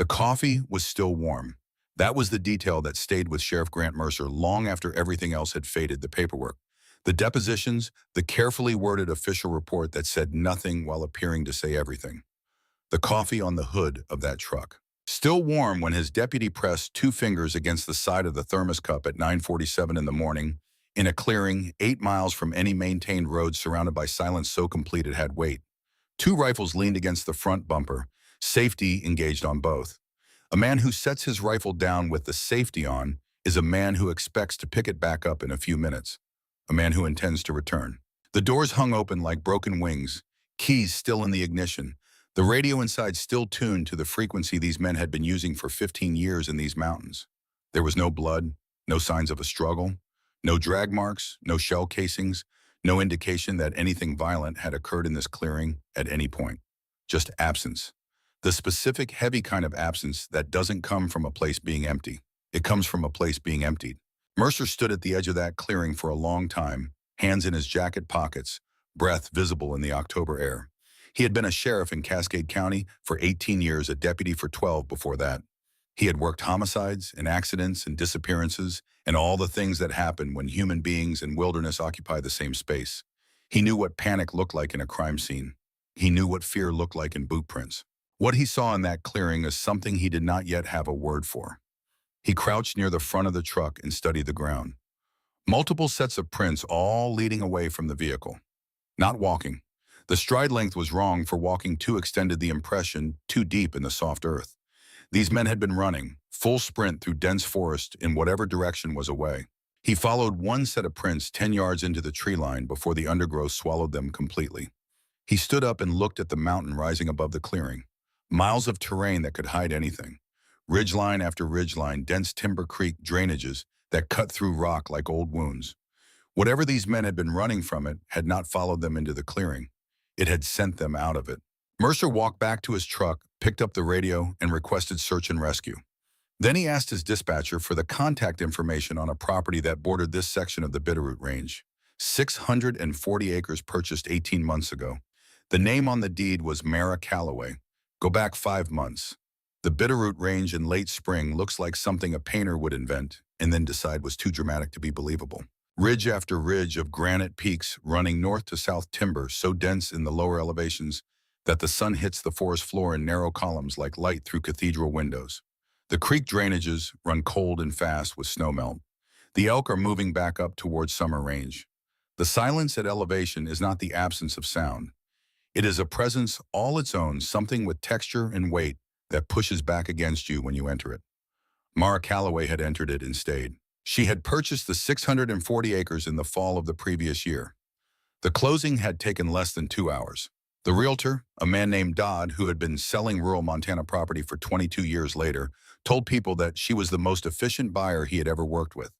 The coffee was still warm. That was the detail that stayed with Sheriff Grant Mercer long after everything else had faded: the paperwork, the depositions, the carefully worded official report that said nothing while appearing to say everything. The coffee on the hood of that truck. Still warm when his deputy pressed two fingers against the side of the thermos cup at 9:47 in the morning, in a clearing 8 miles from any maintained road, surrounded by silence so complete it had weight. Two rifles leaned against the front bumper, safety engaged on both. A man who sets his rifle down with the safety on is a man who expects to pick it back up in a few minutes, a man who intends to return. The doors hung open like broken wings, keys still in the ignition, the radio inside still tuned to the frequency these men had been using for 15 years in these mountains. There was no blood, no signs of a struggle, no drag marks, no shell casings, no indication that anything violent had occurred in this clearing at any point. Just absence. The specific, heavy kind of absence that doesn't come from a place being empty. It comes from a place being emptied. Mercer stood at the edge of that clearing for a long time, hands in his jacket pockets, breath visible in the October air. He had been a sheriff in Cascade County for 18 years, a deputy for 12 before that. He had worked homicides and accidents and disappearances and all the things that happen when human beings and wilderness occupy the same space. He knew what panic looked like in a crime scene. He knew what fear looked like in boot prints. What he saw in that clearing is something he did not yet have a word for. He crouched near the front of the truck and studied the ground. Multiple sets of prints, all leading away from the vehicle. Not walking. The stride length was wrong, for walking too extended the impression, too deep in the soft earth. These men had been running, full sprint through dense forest in whatever direction was away. He followed one set of prints 10 yards into the tree line before the undergrowth swallowed them completely. He stood up and looked at the mountain rising above the clearing. Miles of terrain that could hide anything. Ridgeline after ridgeline, dense timber creek drainages that cut through rock like old wounds. Whatever these men had been running from it had not followed them into the clearing. It had sent them out of it. Mercer walked back to his truck, picked up the radio, and requested search and rescue. Then he asked his dispatcher for the contact information on a property that bordered this section of the Bitterroot Range. 640 acres purchased 18 months ago. The name on the deed was Mara Calloway. Go back 5 months. The Bitterroot Range in late spring looks like something a painter would invent and then decide was too dramatic to be believable. Ridge after ridge of granite peaks running north to south, timber so dense in the lower elevations that the sun hits the forest floor in narrow columns like light through cathedral windows. The creek drainages run cold and fast with snowmelt. The elk are moving back up towards summer range. The silence at elevation is not the absence of sound. It is a presence all its own, something with texture and weight that pushes back against you when you enter it. Mara Calloway had entered it and stayed. She had purchased the 640 acres in the fall of the previous year. The closing had taken less than 2 hours. The realtor, a man named Dodd, who had been selling rural Montana property for 22 years later, told people that she was the most efficient buyer he had ever worked with.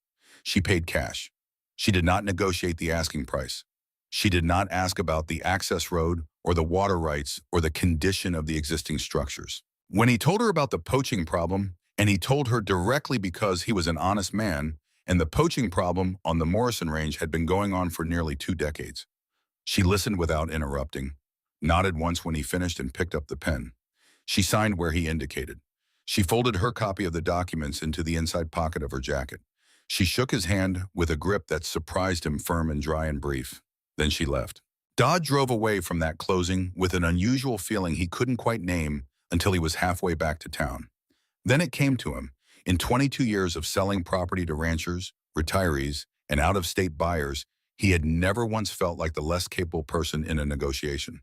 She paid cash. She did not negotiate the asking price. She did not ask about the access road or the water rights or the condition of the existing structures. When he told her about the poaching problem, and he told her directly because he was an honest man, and the poaching problem on the Morrison Range had been going on for nearly 2 decades. She listened without interrupting, nodded once when he finished and picked up the pen. She signed where he indicated. She folded her copy of the documents into the inside pocket of her jacket. She shook his hand with a grip that surprised him, firm and dry and brief. Then she left. Dodd drove away from that closing with an unusual feeling he couldn't quite name until he was halfway back to town. Then it came to him. In 22 years of selling property to ranchers, retirees, and out-of-state buyers, he had never once felt like the less capable person in a negotiation.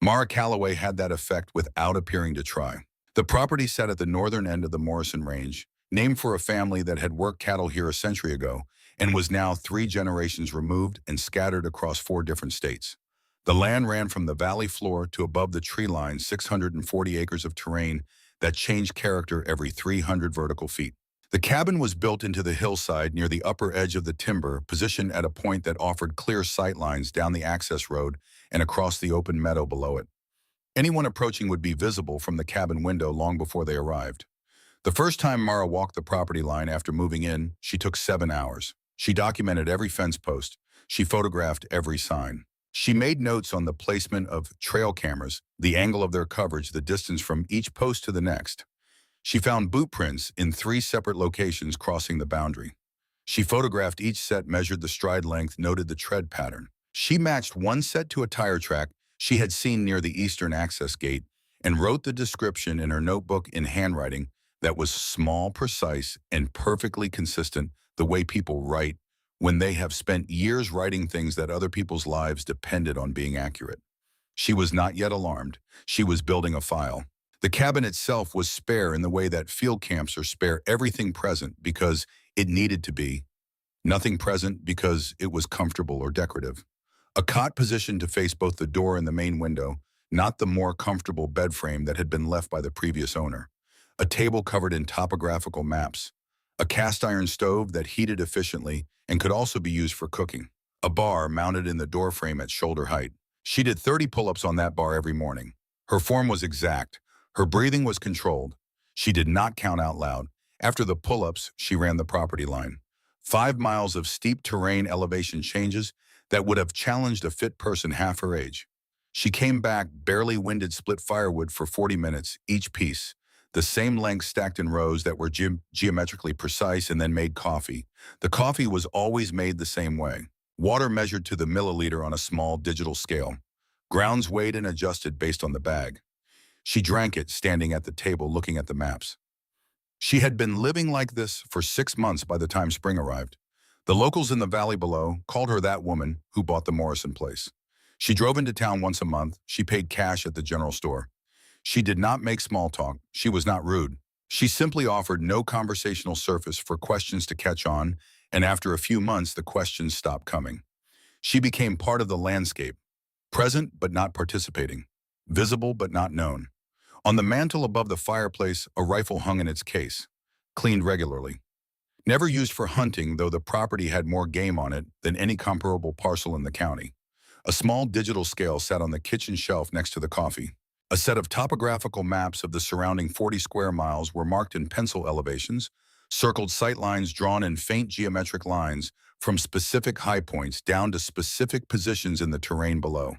Mara Calloway had that effect without appearing to try. The property sat at the northern end of the Morrison Range, named for a family that had worked cattle here a century ago and was now 3 generations removed and scattered across 4 different states. The land ran from the valley floor to above the tree line, 640 acres of terrain that changed character every 300 vertical feet. The cabin was built into the hillside near the upper edge of the timber, positioned at a point that offered clear sight lines down the access road and across the open meadow below it. Anyone approaching would be visible from the cabin window long before they arrived. The first time Mara walked the property line after moving in, she took 7 hours. She documented every fence post. She photographed every sign. She made notes on the placement of trail cameras, the angle of their coverage, the distance from each post to the next. She found boot prints in 3 separate locations crossing the boundary. She photographed each set, measured the stride length, noted the tread pattern. She matched one set to a tire track she had seen near the eastern access gate and wrote the description in her notebook in handwriting that was small, precise, and perfectly consistent the way people write when they have spent years writing things that other people's lives depended on being accurate. She was not yet alarmed. She was building a file. The cabin itself was spare in the way that field camps are spare, everything present because it needed to be, nothing present because it was comfortable or decorative. A cot positioned to face both the door and the main window, not the more comfortable bed frame that had been left by the previous owner. A table covered in topographical maps. A cast iron stove that heated efficiently and could also be used for cooking. A bar mounted in the door frame at shoulder height. She did 30 pull-ups on that bar every morning. Her form was exact. Her breathing was controlled. She did not count out loud. After the pull-ups, she ran the property line. 5 miles of steep terrain elevation changes that would have challenged a fit person half her age. She came back, barely winded, split firewood for 40 minutes, each piece, the same length stacked in rows that were geometrically precise, and then made coffee. The coffee was always made the same way. Water measured to the milliliter on a small digital scale. Grounds weighed and adjusted based on the bag. She drank it, standing at the table looking at the maps. She had been living like this for 6 months by the time spring arrived. The locals in the valley below called her that woman who bought the Morrison place. She drove into town once a month. She paid cash at the general store. She did not make small talk. She was not rude. She simply offered no conversational surface for questions to catch on, and after a few months, the questions stopped coming. She became part of the landscape, present but not participating, visible but not known. On the mantel above the fireplace, a rifle hung in its case, cleaned regularly. Never used for hunting, though the property had more game on it than any comparable parcel in the county. A small digital scale sat on the kitchen shelf next to the coffee. A set of topographical maps of the surrounding 40 square miles were marked in pencil elevations, circled sight lines drawn in faint geometric lines from specific high points down to specific positions in the terrain below.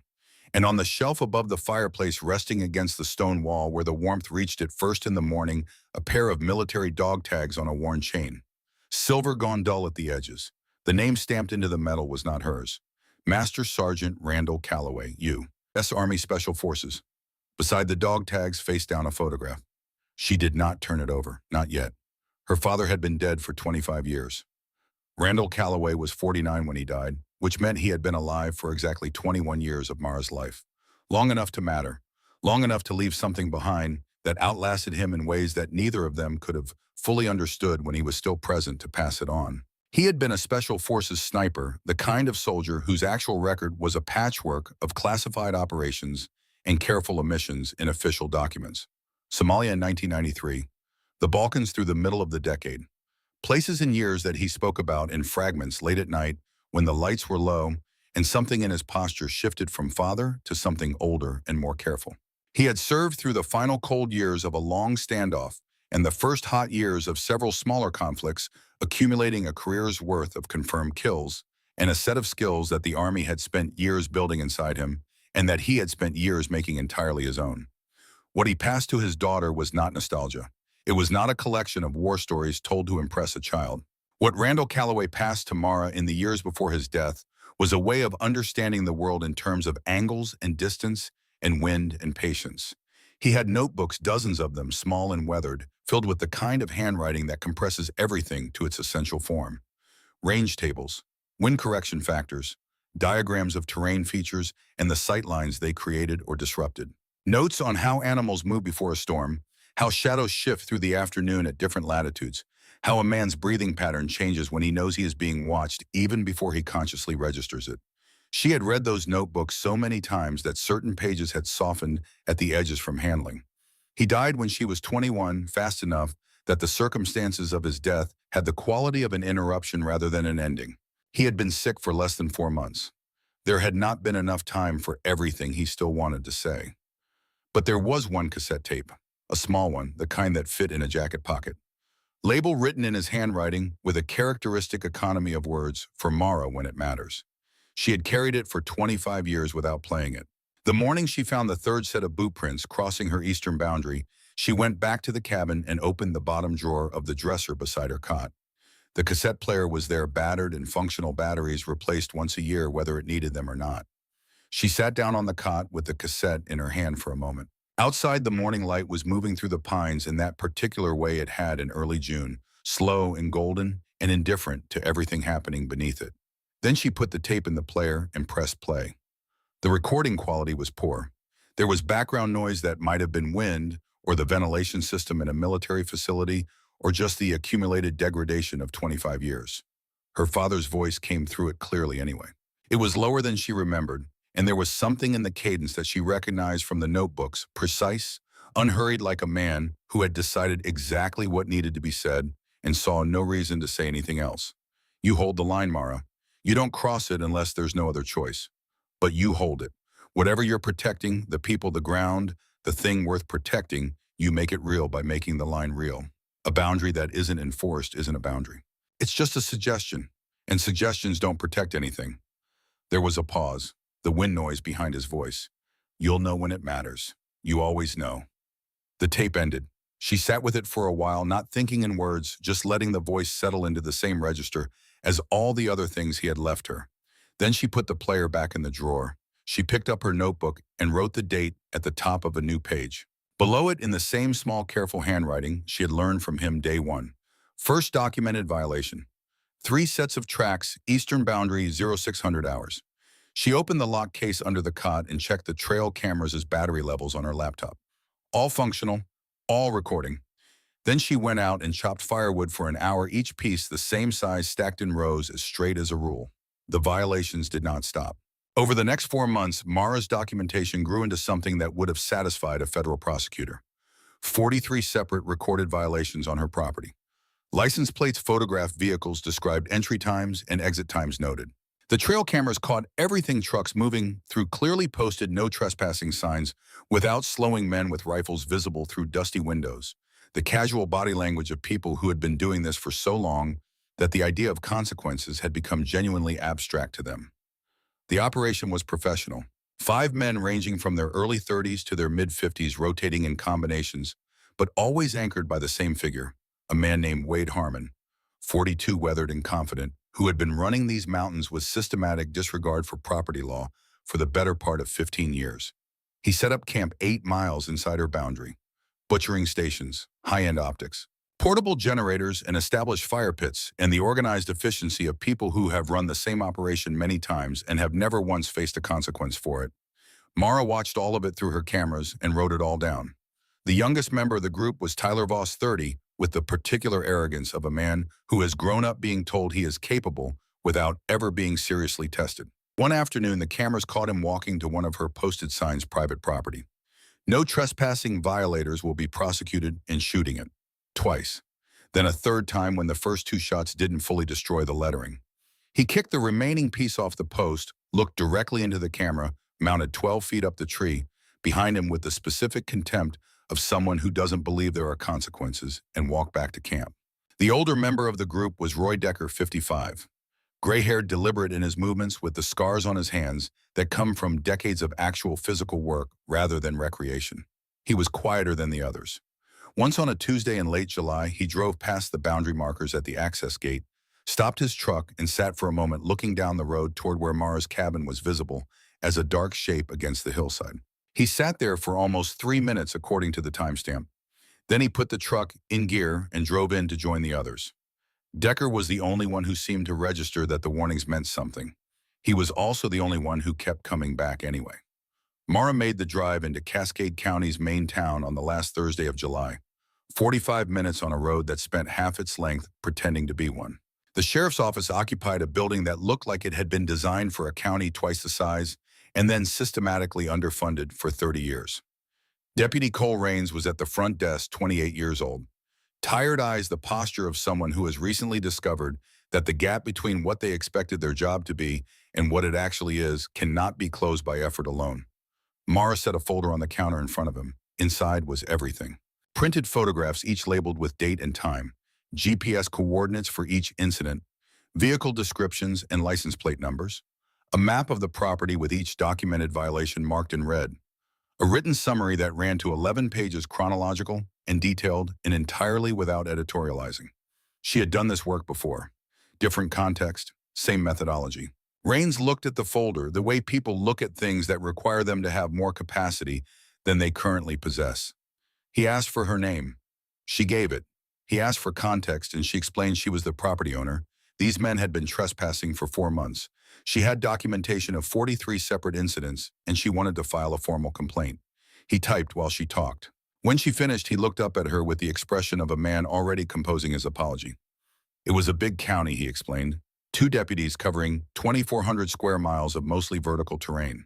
And on the shelf above the fireplace, resting against the stone wall where the warmth reached it first in the morning, a pair of military dog tags on a worn chain. Silver gone dull at the edges. The name stamped into the metal was not hers. Master Sergeant Randall Calloway, U.S. Army Special Forces. Beside the dog tags, face down, a photograph. She did not turn it over, not yet. Her father had been dead for 25 years. Randall Calloway was 49 when he died, which meant he had been alive for exactly 21 years of Mara's life. Long enough to matter, long enough to leave something behind that outlasted him in ways that neither of them could have fully understood when he was still present to pass it on. He had been a Special Forces sniper, the kind of soldier whose actual record was a patchwork of classified operations and careful omissions in official documents. Somalia in 1993, the Balkans through the middle of the decade. Places and years that he spoke about in fragments late at night when the lights were low and something in his posture shifted from father to something older and more careful. He had served through the final cold years of a long standoff and the first hot years of several smaller conflicts, accumulating a career's worth of confirmed kills and a set of skills that the Army had spent years building inside him and that he had spent years making entirely his own. What he passed to his daughter was not nostalgia. It was not a collection of war stories told to impress a child. What Randall Calloway passed to Mara in the years before his death was a way of understanding the world in terms of angles and distance and wind and patience. He had notebooks, dozens of them, small and weathered, filled with the kind of handwriting that compresses everything to its essential form. Range tables, wind correction factors, diagrams of terrain features, and the sight lines they created or disrupted. Notes on how animals move before a storm, how shadows shift through the afternoon at different latitudes, how a man's breathing pattern changes when he knows he is being watched even before he consciously registers it. She had read those notebooks so many times that certain pages had softened at the edges from handling. He died when she was 21, fast enough that the circumstances of his death had the quality of an interruption rather than an ending. He had been sick for less than 4 months. There had not been enough time for everything he still wanted to say. But there was one cassette tape, a small one, the kind that fit in a jacket pocket. Label written in his handwriting with a characteristic economy of words for Mara when it matters. She had carried it for 25 years without playing it. The morning she found the third set of boot prints crossing her eastern boundary, She went back to the cabin and opened the bottom drawer of the dresser beside her cot. The cassette player was there, battered and functional batteries replaced once a year whether it needed them or not. She sat down on the cot with the cassette in her hand for a moment. Outside, the morning light was moving through the pines in that particular way it had in early June, slow and golden and indifferent to everything happening beneath it. Then she put the tape in the player and pressed play. The recording quality was poor. There was background noise that might have been wind or the ventilation system in a military facility or just the accumulated degradation of 25 years. Her father's voice came through it clearly anyway. It was lower than she remembered, and there was something in the cadence that she recognized from the notebooks, precise, unhurried like a man who had decided exactly what needed to be said and saw no reason to say anything else. You hold the line, Mara. You don't cross it unless there's no other choice. But you hold it. Whatever you're protecting, the people, the ground, the thing worth protecting, you make it real by making the line real. A boundary that isn't enforced isn't a boundary. It's just a suggestion, and suggestions don't protect anything. There was a pause, the wind noise behind his voice. You'll know when it matters. You always know. The tape ended. She sat with it for a while, not thinking in words, just letting the voice settle into the same register as all the other things he had left her. Then she put the player back in the drawer. She picked up her notebook and wrote the date at the top of a new page. Below it, in the same small, careful handwriting she had learned from him day one. First documented violation. 3 sets of tracks, eastern boundary 0600 hours. She opened the lock case under the cot and checked the trail cameras' battery levels on her laptop. All functional, all recording. Then she went out and chopped firewood for an hour, each piece the same size, stacked in rows as straight as a rule. The violations did not stop. Over the next 4 months, Mara's documentation grew into something that would have satisfied a federal prosecutor. 43 separate recorded violations on her property. License plates photographed vehicles, described entry times and exit times noted. The trail cameras caught everything: trucks moving through clearly posted no trespassing signs without slowing, men with rifles visible through dusty windows. The casual body language of people who had been doing this for so long that the idea of consequences had become genuinely abstract to them. The operation was professional. 5 men ranging from their early 30s to their mid-50s, rotating in combinations, but always anchored by the same figure, a man named Wade Harmon, 42, weathered and confident, who had been running these mountains with systematic disregard for property law for the better part of 15 years. He set up camp 8 miles inside her boundary, butchering stations, high-end optics, portable generators, and established fire pits, and the organized efficiency of people who have run the same operation many times and have never once faced a consequence for it. Mara watched all of it through her cameras and wrote it all down. The youngest member of the group was Tyler Voss, 30, with the particular arrogance of a man who has grown up being told he is capable without ever being seriously tested. One afternoon, the cameras caught him walking to one of her posted signs' private property. No trespassing, violators will be prosecuted, and shooting it. Twice. Then a third time when the first 2 shots didn't fully destroy the lettering. He kicked the remaining piece off the post, looked directly into the camera, mounted 12 feet up the tree, behind him with the specific contempt of someone who doesn't believe there are consequences, and walked back to camp. The older member of the group was Roy Decker, 55. Gray-haired, deliberate in his movements, with the scars on his hands that come from decades of actual physical work rather than recreation. He was quieter than the others. Once on a Tuesday in late July, he drove past the boundary markers at the access gate, stopped his truck, and sat for a moment looking down the road toward where Mara's cabin was visible as a dark shape against the hillside. He sat there for almost 3 minutes according to the timestamp. Then he put the truck in gear and drove in to join the others. Decker was the only one who seemed to register that the warnings meant something. He was also the only one who kept coming back anyway. Mara made the drive into Cascade County's main town on the last Thursday of July. 45 minutes on a road that spent half its length pretending to be one. The sheriff's office occupied a building that looked like it had been designed for a county twice the size and then systematically underfunded for 30 years. Deputy Cole Raines was at the front desk, 28 years old. Tired eyes, the posture of someone who has recently discovered that the gap between what they expected their job to be and what it actually is cannot be closed by effort alone. Mara set a folder on the counter in front of him. Inside was everything. Printed photographs, each labeled with date and time, GPS coordinates for each incident, vehicle descriptions and license plate numbers, a map of the property with each documented violation marked in red, A written summary that ran to 11 pages chronological and detailed and entirely without editorializing. She had done this work before. Different context, same methodology. Rains looked at the folder the way people look at things that require them to have more capacity than they currently possess. He asked for her name. She gave it. He asked for context, and she explained she was the property owner. These men had been trespassing for 4 months. She had documentation of 43 separate incidents, and she wanted to file a formal complaint. He typed while she talked. When she finished, he looked up at her with the expression of a man already composing his apology. It was a big county, he explained. 2 deputies covering 2,400 square miles of mostly vertical terrain.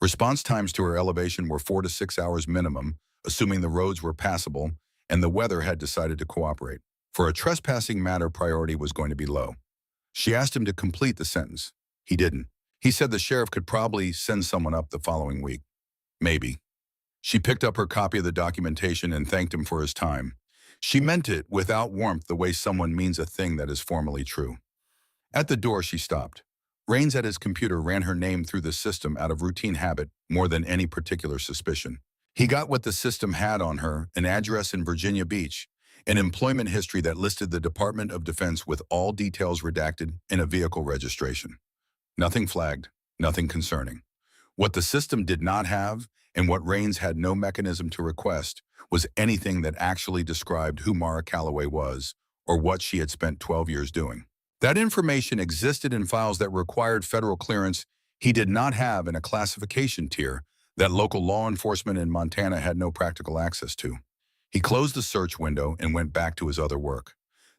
Response times to her elevation were 4 to 6 hours minimum, assuming the roads were passable, and the weather had decided to cooperate. For a trespassing matter, priority was going to be low. She asked him to complete the sentence. He didn't. He said the sheriff could probably send someone up the following week. Maybe. She picked up her copy of the documentation and thanked him for his time. She meant it without warmth, the way someone means a thing that is formally true. At the door, she stopped. Rains at his computer ran her name through the system out of routine habit more than any particular suspicion. He got what the system had on her: an address in Virginia Beach, an employment history that listed the Department of Defense with all details redacted, and a vehicle registration. Nothing flagged, nothing concerning. What the system did not have, and what Rains had no mechanism to request, was anything that actually described who Mara Calloway was or what she had spent 12 years doing. That information existed in files that required federal clearance he did not have in a classification tier that local law enforcement in Montana had no practical access to. He closed the search window and went back to his other work.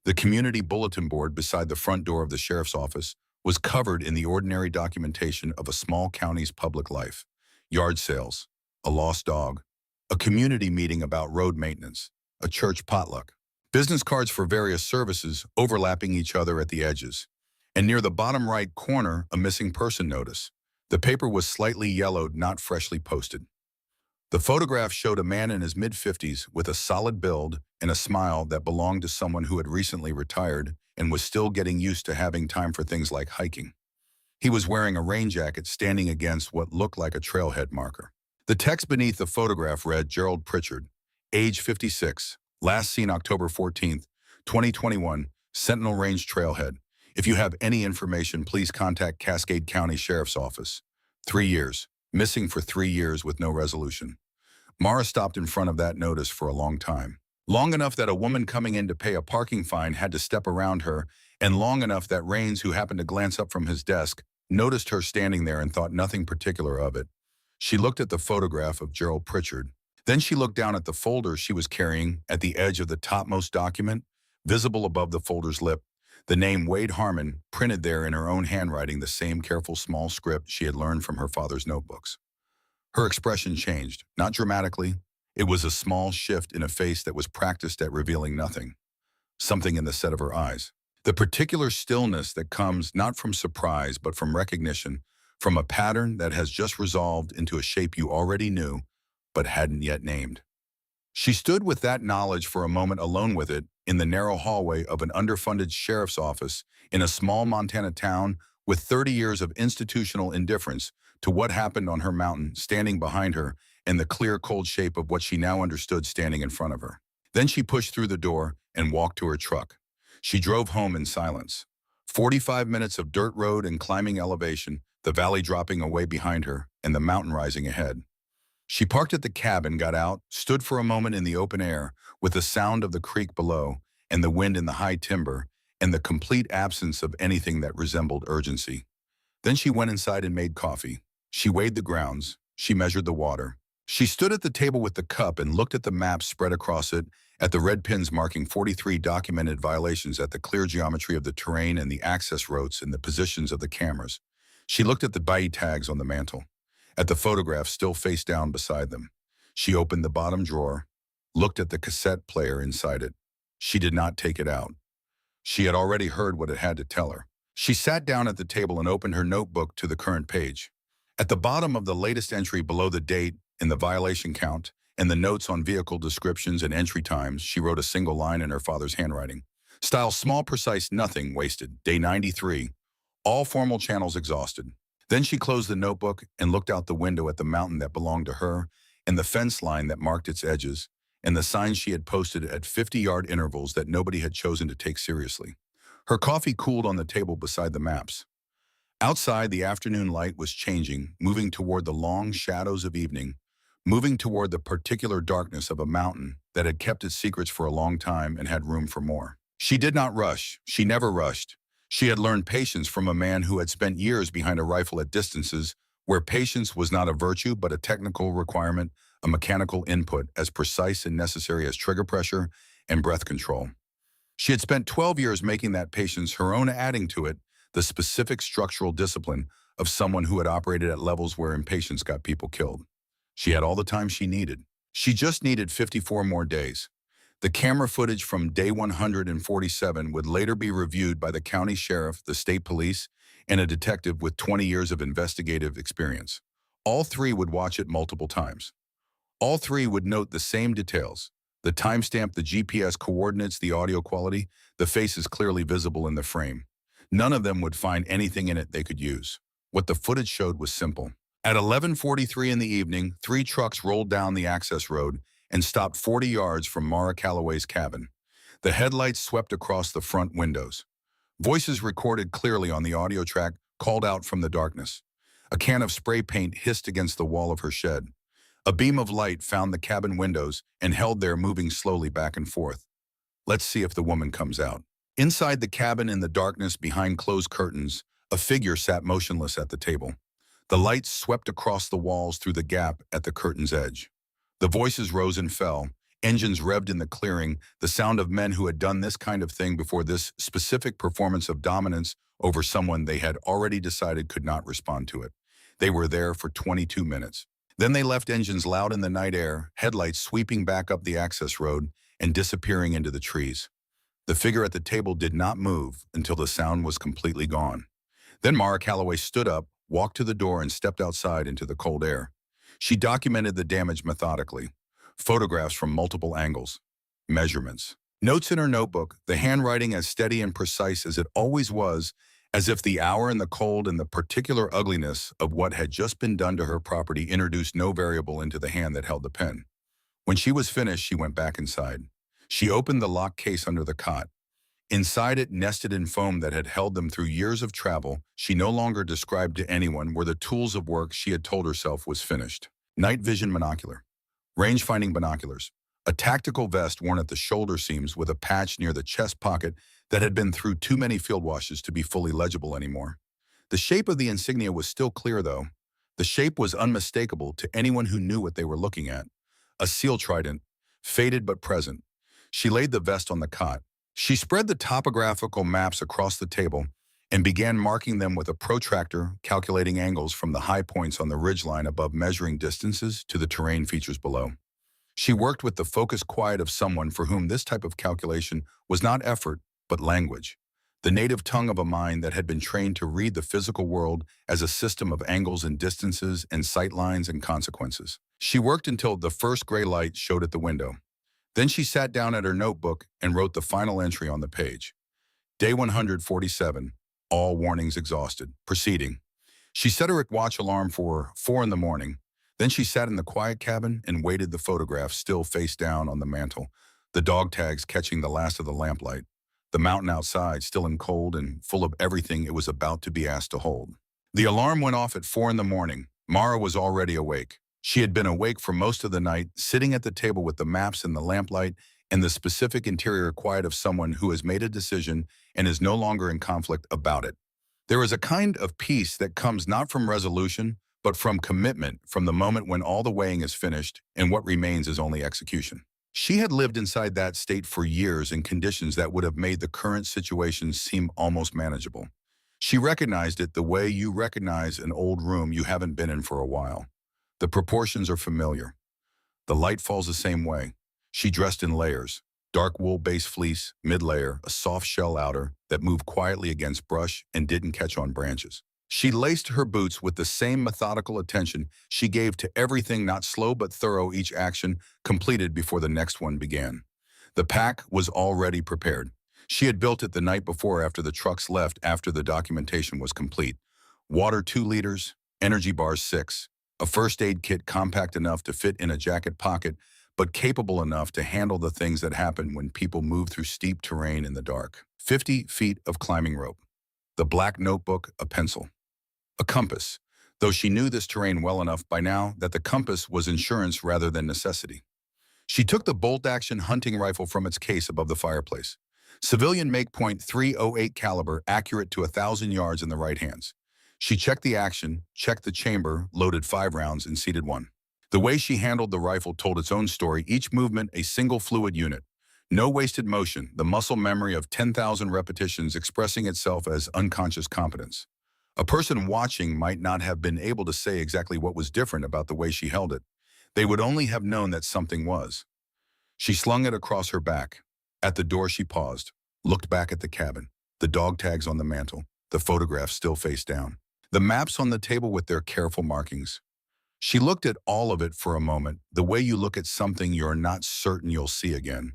The community bulletin board beside the front door of the sheriff's office was covered in the ordinary documentation of a small county's public life: yard sales, a lost dog, a community meeting about road maintenance, a church potluck, business cards for various services overlapping each other at the edges, and near the bottom right corner, a missing person notice. The paper was slightly yellowed, not freshly posted. The photograph showed a man in his mid-50s with a solid build and a smile that belonged to someone who had recently retired and was still getting used to having time for things like hiking. He was wearing a rain jacket, standing against what looked like a trailhead marker. The text beneath the photograph read, Gerald Pritchard, age 56, last seen October 14th, 2021, Sentinel Range Trailhead. If you have any information, please contact Cascade County Sheriff's Office. 3 years. Missing for 3 years with no resolution. Mara stopped in front of that notice for a long time. Long enough that a woman coming in to pay a parking fine had to step around her, and long enough that Rains, who happened to glance up from his desk, noticed her standing there and thought nothing particular of it. She looked at the photograph of Gerald Pritchard. Then she looked down at the folder she was carrying at the edge of the topmost document, visible above the folder's lip. The name Wade Harmon printed there in her own handwriting, the same careful small script she had learned from her father's notebooks. Her expression changed, not dramatically. It was a small shift in a face that was practiced at revealing nothing. Something in the set of her eyes. The particular stillness that comes not from surprise but from recognition, from a pattern that has just resolved into a shape you already knew but hadn't yet named. She stood with that knowledge for a moment, alone with it, in the narrow hallway of an underfunded sheriff's office in a small Montana town with 30 years of institutional indifference to what happened on her mountain standing behind her, and the clear, cold shape of what she now understood standing in front of her. Then she pushed through the door and walked to her truck. She drove home in silence. 45 minutes of dirt road and climbing elevation, the valley dropping away behind her and the mountain rising ahead. She parked at the cabin, got out, stood for a moment in the open air with the sound of the creek below and the wind in the high timber and the complete absence of anything that resembled urgency. Then she went inside and made coffee. She weighed the grounds. She measured the water. She stood at the table with the cup and looked at the map spread across it, at the red pins marking 43 documented violations, at the clear geometry of the terrain and the access routes and the positions of the cameras. She looked at the BAI tags on the mantel, at the photograph still face down beside them. She opened the bottom drawer, looked at the cassette player inside it. She did not take it out. She had already heard what it had to tell her. She sat down at the table and opened her notebook to the current page. At the bottom of the latest entry, below the date and the violation count and the notes on vehicle descriptions and entry times, she wrote a single line in her father's handwriting. Style small, precise, nothing wasted. Day 93. All formal channels exhausted. Then she closed the notebook and looked out the window at the mountain that belonged to her and the fence line that marked its edges, and the signs she had posted at 50-yard intervals that nobody had chosen to take seriously. Her coffee cooled on the table beside the maps. Outside, the afternoon light was changing, moving toward the long shadows of evening, moving toward the particular darkness of a mountain that had kept its secrets for a long time and had room for more. She did not rush. She never rushed. She had learned patience from a man who had spent years behind a rifle at distances where patience was not a virtue but a technical requirement, a mechanical input as precise and necessary as trigger pressure and breath control. She had spent 12 years making that patience her own, adding to it the specific structural discipline of someone who had operated at levels where impatience got people killed. She had all the time she needed. She just needed 54 more days. The camera footage from day 147 would later be reviewed by the county sheriff, the state police, and a detective with 20 years of investigative experience. All three would watch it multiple times. All three would note the same details: the timestamp, the GPS coordinates, the audio quality, the faces clearly visible in the frame. None of them would find anything in it they could use. What the footage showed was simple. At 11:43 in the evening, three trucks rolled down the access road and stopped 40 yards from Mara Calloway's cabin. The headlights swept across the front windows. Voices recorded clearly on the audio track called out from the darkness. A can of spray paint hissed against the wall of her shed. A beam of light found the cabin windows and held there, moving slowly back and forth. Let's see if the woman comes out. Inside the cabin, in the darkness behind closed curtains, a figure sat motionless at the table. The lights swept across the walls through the gap at the curtain's edge. The voices rose and fell. Engines revved in the clearing, the sound of men who had done this kind of thing before, this specific performance of dominance over someone they had already decided could not respond to it. They were there for 22 minutes. Then they left, engines loud in the night air, headlights sweeping back up the access road and disappearing into the trees. The figure at the table did not move until the sound was completely gone. Then Mara Calloway stood up, walked to the door, and stepped outside into the cold air. She documented the damage methodically. Photographs from multiple angles. Measurements. Notes in her notebook, the handwriting as steady and precise as it always was, as if the hour and the cold and the particular ugliness of what had just been done to her property introduced no variable into the hand that held the pen. When she was finished, she went back inside. She opened the locked case under the cot. Inside it, nested in foam that had held them through years of travel, she no longer described to anyone, were the tools of work she had told herself was finished. Night vision monocular. Range-finding binoculars. A tactical vest worn at the shoulder seams with a patch near the chest pocket that had been through too many field washes to be fully legible anymore. The shape of the insignia was still clear, though. The shape was unmistakable to anyone who knew what they were looking at. A seal trident, faded but present. She laid the vest on the cot. She spread the topographical maps across the table and began marking them with a protractor, calculating angles from the high points on the ridgeline above, measuring distances to the terrain features below. She worked with the focused quiet of someone for whom this type of calculation was not effort, but language. The native tongue of a mind that had been trained to read the physical world as a system of angles and distances and sight lines and consequences. She worked until the first gray light showed at the window. Then she sat down at her notebook and wrote the final entry on the page. Day 147, all warnings exhausted. Proceeding. She set her watch alarm for 4 in the morning. Then she sat in the quiet cabin and waited, the photograph still face down on the mantel, the dog tags catching the last of the lamplight, the mountain outside still and cold and full of everything it was about to be asked to hold. The alarm went off at 4 in the morning. Mara was already awake. She had been awake for most of the night, sitting at the table with the maps and the lamplight and the specific interior quiet of someone who has made a decision and is no longer in conflict about it. There is a kind of peace that comes not from resolution, but from commitment, from the moment when all the weighing is finished and what remains is only execution. She had lived inside that state for years in conditions that would have made the current situation seem almost manageable. She recognized it the way you recognize an old room you haven't been in for a while. The proportions are familiar. The light falls the same way. She dressed in layers, dark wool base fleece, mid-layer, a soft shell outer that moved quietly against brush and didn't catch on branches. She laced her boots with the same methodical attention she gave to everything, not slow but thorough, each action completed before the next one began. The pack was already prepared. She had built it the night before after the trucks left, after the documentation was complete. Water 2 liters, energy bars 6, A first aid kit compact enough to fit in a jacket pocket, but capable enough to handle the things that happen when people move through steep terrain in the dark. 50 feet of climbing rope. The black notebook, a pencil. A compass, though she knew this terrain well enough by now that the compass was insurance rather than necessity. She took the bolt-action hunting rifle from its case above the fireplace. Civilian make .308 caliber, accurate to 1,000 yards in the right hands. She checked the action, checked the chamber, loaded 5 rounds, and seated one. The way she handled the rifle told its own story, each movement a single fluid unit. No wasted motion, the muscle memory of 10,000 repetitions expressing itself as unconscious competence. A person watching might not have been able to say exactly what was different about the way she held it. They would only have known that something was. She slung it across her back. At the door she paused, looked back at the cabin, the dog tags on the mantel, the photographs still face down, the maps on the table with their careful markings. She looked at all of it for a moment, the way you look at something you're not certain you'll see again.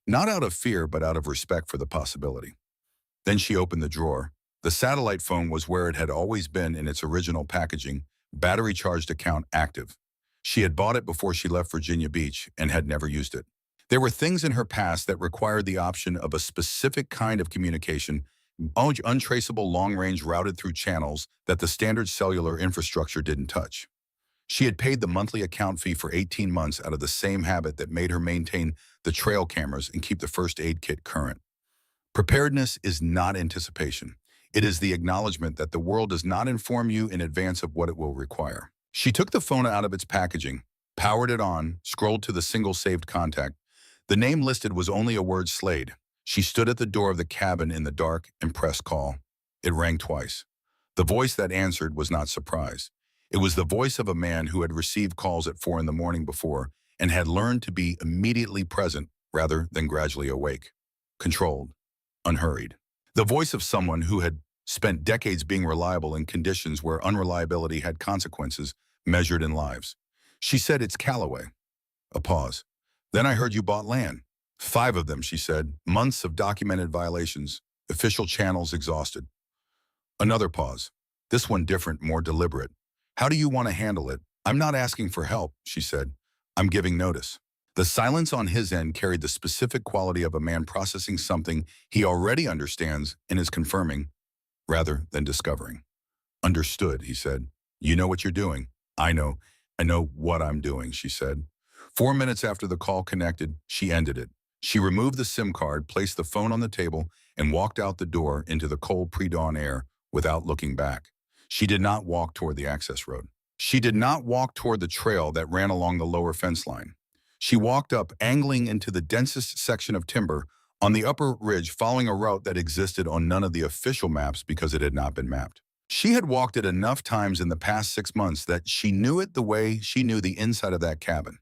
Not out of fear, but out of respect for the possibility. Then she opened the drawer. The satellite phone was where it had always been in its original packaging, battery-charged account active. She had bought it before she left Virginia Beach and had never used it. There were things in her past that required the option of a specific kind of communication, untraceable long-range routed through channels that the standard cellular infrastructure didn't touch. She had paid the monthly account fee for 18 months out of the same habit that made her maintain the trail cameras and keep the first aid kit current. Preparedness is not anticipation. It is the acknowledgement that the world does not inform you in advance of what it will require. She took the phone out of its packaging, powered it on, scrolled to the single saved contact. The name listed was only a word, Slade. She stood at the door of the cabin in the dark and pressed call. It rang twice. The voice that answered was not surprise. It was the voice of a man who had received calls at 4 in the morning before and had learned to be immediately present rather than gradually awake. Controlled, unhurried. The voice of someone who had spent decades being reliable in conditions where unreliability had consequences measured in lives. She said, "It's Callaway." A pause. "Then I heard you bought land." 5 of them, she said. Months of documented violations. Official channels exhausted. Another pause. This one different, more deliberate. "How do you want to handle it?" "I'm not asking for help," she said. "I'm giving notice." The silence on his end carried the specific quality of a man processing something he already understands and is confirming, rather than discovering. "Understood," he said. "You know what you're doing." I know what I'm doing," she said. 4 minutes after the call connected, she ended it. She removed the SIM card, placed the phone on the table, and walked out the door into the cold pre-dawn air without looking back. She did not walk toward the access road. She did not walk toward the trail that ran along the lower fence line. She walked up, angling into the densest section of timber on the upper ridge, following a route that existed on none of the official maps because it had not been mapped. She had walked it enough times in the past 6 months that she knew it the way she knew the inside of that cabin.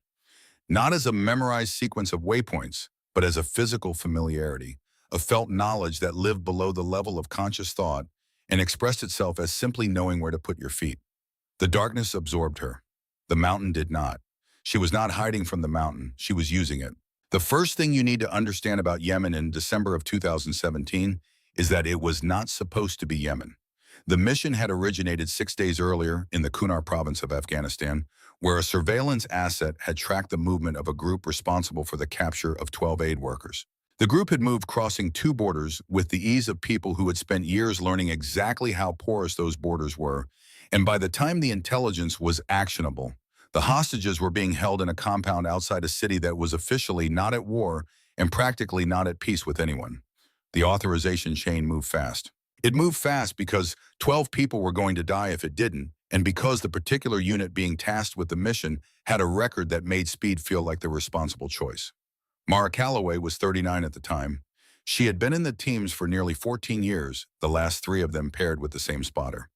Not as a memorized sequence of waypoints, but as a physical familiarity, a felt knowledge that lived below the level of conscious thought and expressed itself as simply knowing where to put your feet. The darkness absorbed her. The mountain did not. She was not hiding from the mountain, she was using it. The first thing you need to understand about Yemen in December of 2017 is that it was not supposed to be Yemen. The mission had originated 6 days earlier in the Kunar province of Afghanistan, where a surveillance asset had tracked the movement of a group responsible for the capture of 12 aid workers. The group had moved crossing 2 borders with the ease of people who had spent years learning exactly how porous those borders were, and by the time the intelligence was actionable, the hostages were being held in a compound outside a city that was officially not at war and practically not at peace with anyone. The authorization chain moved fast. It moved fast because 12 people were going to die if it didn't, and because the particular unit being tasked with the mission had a record that made speed feel like the responsible choice. Mara Callaway was 39 at the time. She had been in the teams for nearly 14 years, the last 3 of them paired with the same spotter.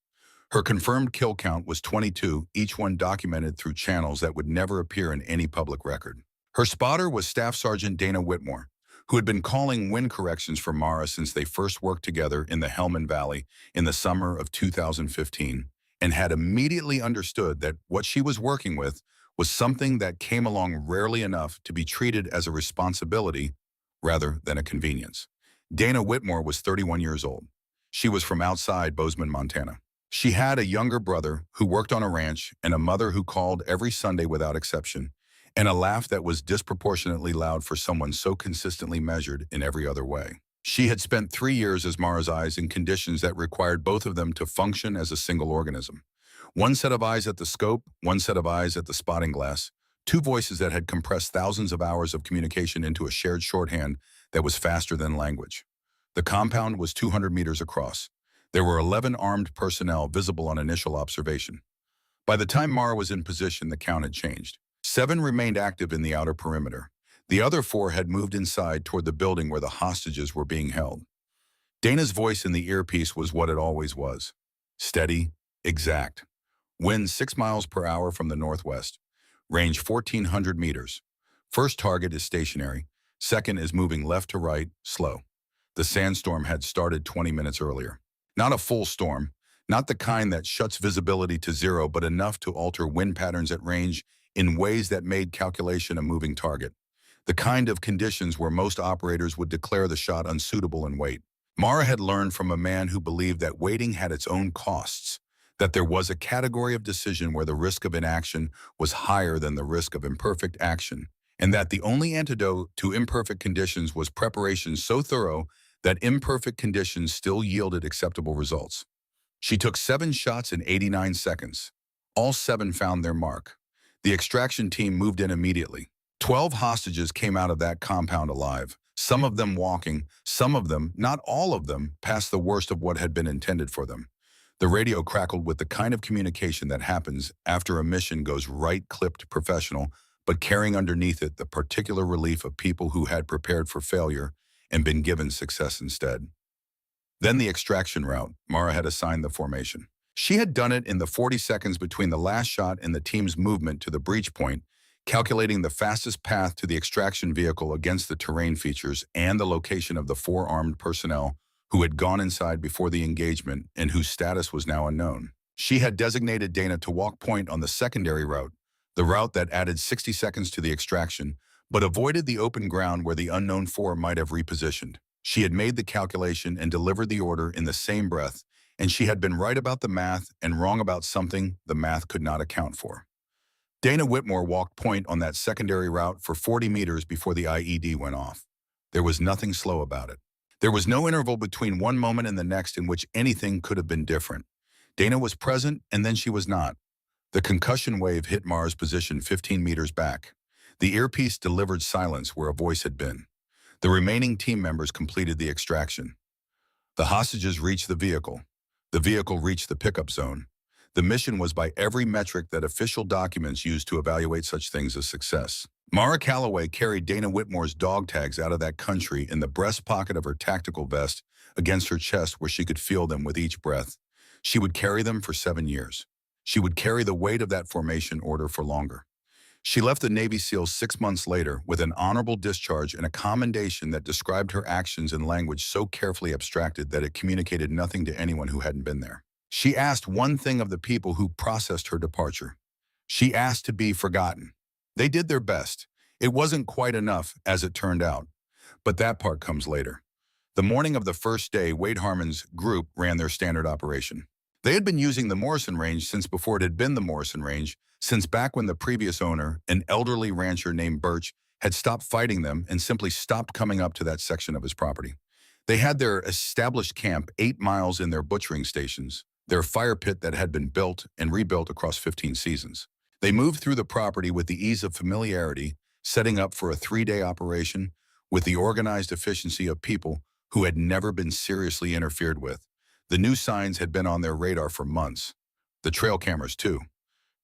Her confirmed kill count was 22, each one documented through channels that would never appear in any public record. Her spotter was Staff Sergeant Dana Whitmore, who had been calling wind corrections for Mara since they first worked together in the Helmand Valley in the summer of 2015, and had immediately understood that what she was working with was something that came along rarely enough to be treated as a responsibility rather than a convenience. Dana Whitmore was 31 years old. She was from outside Bozeman, Montana. She had a younger brother who worked on a ranch and a mother who called every Sunday without exception, and a laugh that was disproportionately loud for someone so consistently measured in every other way. She had spent 3 years as Mara's eyes in conditions that required both of them to function as a single organism. One set of eyes at the scope, one set of eyes at the spotting glass, two voices that had compressed thousands of hours of communication into a shared shorthand that was faster than language. The compound was 200 meters across. There were 11 armed personnel visible on initial observation. By the time Mara was in position, the count had changed. 7 remained active in the outer perimeter. The other 4 had moved inside toward the building where the hostages were being held. Dana's voice in the earpiece was what it always was. Steady, exact. Wind 6 miles per hour from the northwest. Range 1,400 meters. First target is stationary. Second is moving left to right, slow. The sandstorm had started 20 minutes earlier. Not a full storm, not the kind that shuts visibility to zero, but enough to alter wind patterns at range in ways that made calculation a moving target. The kind of conditions where most operators would declare the shot unsuitable and wait. Mara had learned from a man who believed that waiting had its own costs, that there was a category of decision where the risk of inaction was higher than the risk of imperfect action, and that the only antidote to imperfect conditions was preparation so thorough that imperfect conditions still yielded acceptable results. She took 7 shots in 89 seconds. All 7 found their mark. The extraction team moved in immediately. 12 hostages came out of that compound alive, some of them walking, some of them, not all of them, past the worst of what had been intended for them. The radio crackled with the kind of communication that happens after a mission goes right-clipped professional, but carrying underneath it the particular relief of people who had prepared for failure and been given success instead. Then the extraction route. Mara had assigned the formation. She had done it in the 40 seconds between the last shot and the team's movement to the breach point, calculating the fastest path to the extraction vehicle against the terrain features and the location of the 4 armed personnel who had gone inside before the engagement and whose status was now unknown. She had designated Dana to walk point on the secondary route, the route that added 60 seconds to the extraction, but avoided the open ground where the unknown 4 might have repositioned. She had made the calculation and delivered the order in the same breath, and she had been right about the math and wrong about something the math could not account for. Dana Whitmore walked point on that secondary route for 40 meters before the IED went off. There was nothing slow about it. There was no interval between one moment and the next in which anything could have been different. Dana was present, and then she was not. The concussion wave hit Mara's position 15 meters back. The earpiece delivered silence where a voice had been. The remaining team members completed the extraction. The hostages reached the vehicle. The vehicle reached the pickup zone. The mission was by every metric that official documents use to evaluate such things as success. Mara Calloway carried Dana Whitmore's dog tags out of that country in the breast pocket of her tactical vest against her chest where she could feel them with each breath. She would carry them for 7 years. She would carry the weight of that formation order for longer. She left the Navy SEALs 6 months later with an honorable discharge and a commendation that described her actions in language so carefully abstracted that it communicated nothing to anyone who hadn't been there. She asked one thing of the people who processed her departure. She asked to be forgotten. They did their best. It wasn't quite enough, as it turned out. But that part comes later. The morning of the first day, Wade Harmon's group ran their standard operation. They had been using the Morrison Range since before it had been the Morrison Range, since back when the previous owner, an elderly rancher named Birch, had stopped fighting them and simply stopped coming up to that section of his property. They had their established camp 8 miles in their butchering stations, their fire pit that had been built and rebuilt across 15 seasons. They moved through the property with the ease of familiarity, setting up for a 3-day operation with the organized efficiency of people who had never been seriously interfered with. The new signs had been on their radar for months. The trail cameras, too.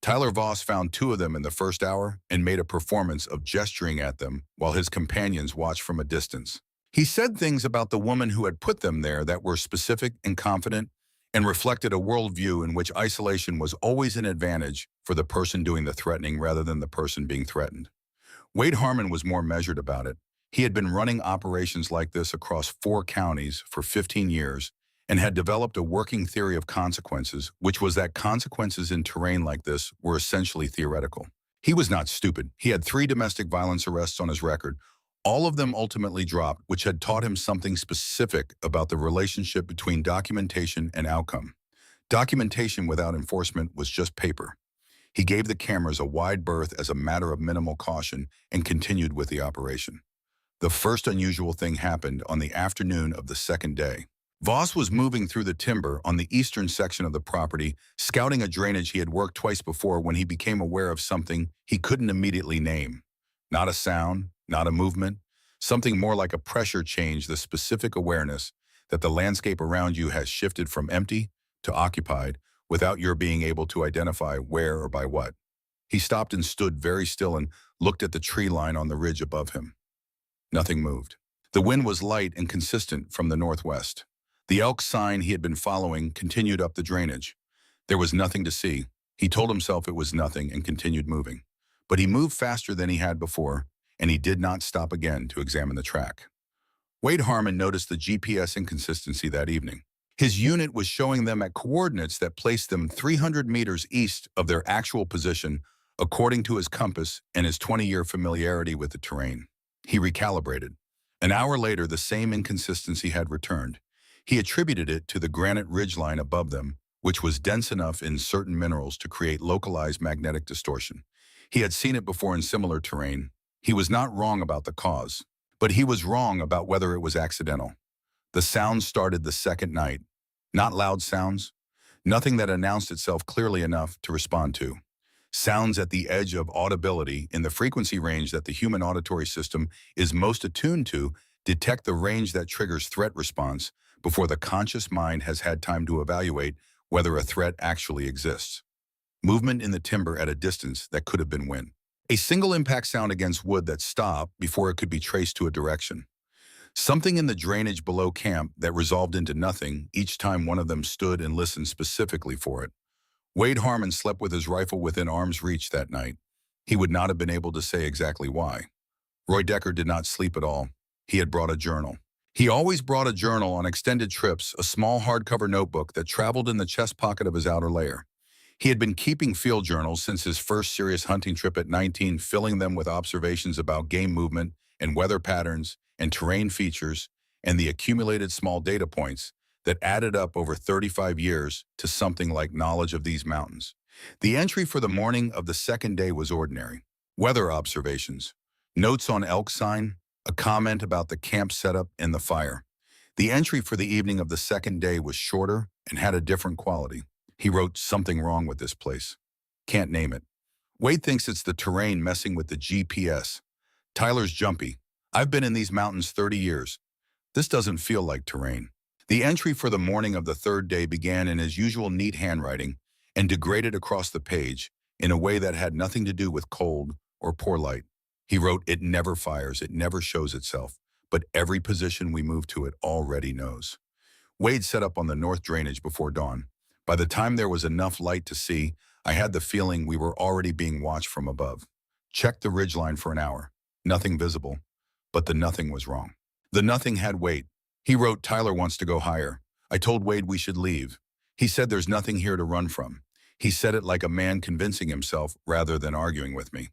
Tyler Voss found 2 of them in the first hour and made a performance of gesturing at them while his companions watched from a distance. He said things about the woman who had put them there that were specific and confident and reflected a worldview in which isolation was always an advantage for the person doing the threatening rather than the person being threatened. Wade Harmon was more measured about it. He had been running operations like this across 4 counties for 15 years and had developed a working theory of consequences, which was that consequences in terrain like this were essentially theoretical. He was not stupid. He had 3 domestic violence arrests on his record. All of them ultimately dropped, which had taught him something specific about the relationship between documentation and outcome. Documentation without enforcement was just paper. He gave the cameras a wide berth as a matter of minimal caution and continued with the operation. The first unusual thing happened on the afternoon of the second day. Voss was moving through the timber on the eastern section of the property, scouting a drainage he had worked twice before when he became aware of something he couldn't immediately name. Not a sound, not a movement, something more like a pressure change, the specific awareness that the landscape around you has shifted from empty to occupied without your being able to identify where or by what. He stopped and stood very still and looked at the tree line on the ridge above him. Nothing moved. The wind was light and consistent from the northwest. The elk sign he had been following continued up the drainage. There was nothing to see. He told himself it was nothing and continued moving. But he moved faster than he had before, and he did not stop again to examine the track. Wade Harmon noticed the GPS inconsistency that evening. His unit was showing them at coordinates that placed them 300 meters east of their actual position, according to his compass and his 20-year familiarity with the terrain. He recalibrated. An hour later, the same inconsistency had returned. He attributed it to the granite ridgeline above them, which was dense enough in certain minerals to create localized magnetic distortion. He had seen it before in similar terrain. He was not wrong about the cause, but he was wrong about whether it was accidental. The sounds started the second night. Not loud sounds, nothing that announced itself clearly enough to respond to. Sounds at the edge of audibility in the frequency range that the human auditory system is most attuned to detect the range that triggers threat response before the conscious mind has had time to evaluate whether a threat actually exists. Movement in the timber at a distance that could have been wind. A single impact sound against wood that stopped before it could be traced to a direction. Something in the drainage below camp that resolved into nothing each time one of them stood and listened specifically for it. Wade Harmon slept with his rifle within arm's reach that night. He would not have been able to say exactly why. Roy Decker did not sleep at all. He had brought a journal. He always brought a journal on extended trips, a small hardcover notebook that traveled in the chest pocket of his outer layer. He had been keeping field journals since his first serious hunting trip at 19, filling them with observations about game movement and weather patterns and terrain features and the accumulated small data points that added up over 35 years to something like knowledge of these mountains. The entry for the morning of the second day was ordinary. Weather observations, notes on elk sign, a comment about the camp setup and the fire. The entry for the evening of the second day was shorter and had a different quality. He wrote, "Something wrong with this place. Can't name it. Wade thinks it's the terrain messing with the GPS. Tyler's jumpy. I've been in these mountains 30 years. This doesn't feel like terrain." The entry for the morning of the third day began in his usual neat handwriting and degraded across the page in a way that had nothing to do with cold or poor light. He wrote, "It never fires, it never shows itself, but every position we move to it already knows." Wade set up on the north drainage before dawn. By the time there was enough light to see, I had the feeling we were already being watched from above. Checked the ridgeline for an hour. Nothing visible, but the nothing was wrong. The nothing had weight. He wrote, "Tyler wants to go higher. I told Wade we should leave. He said there's nothing here to run from." He said it like a man convincing himself rather than arguing with me.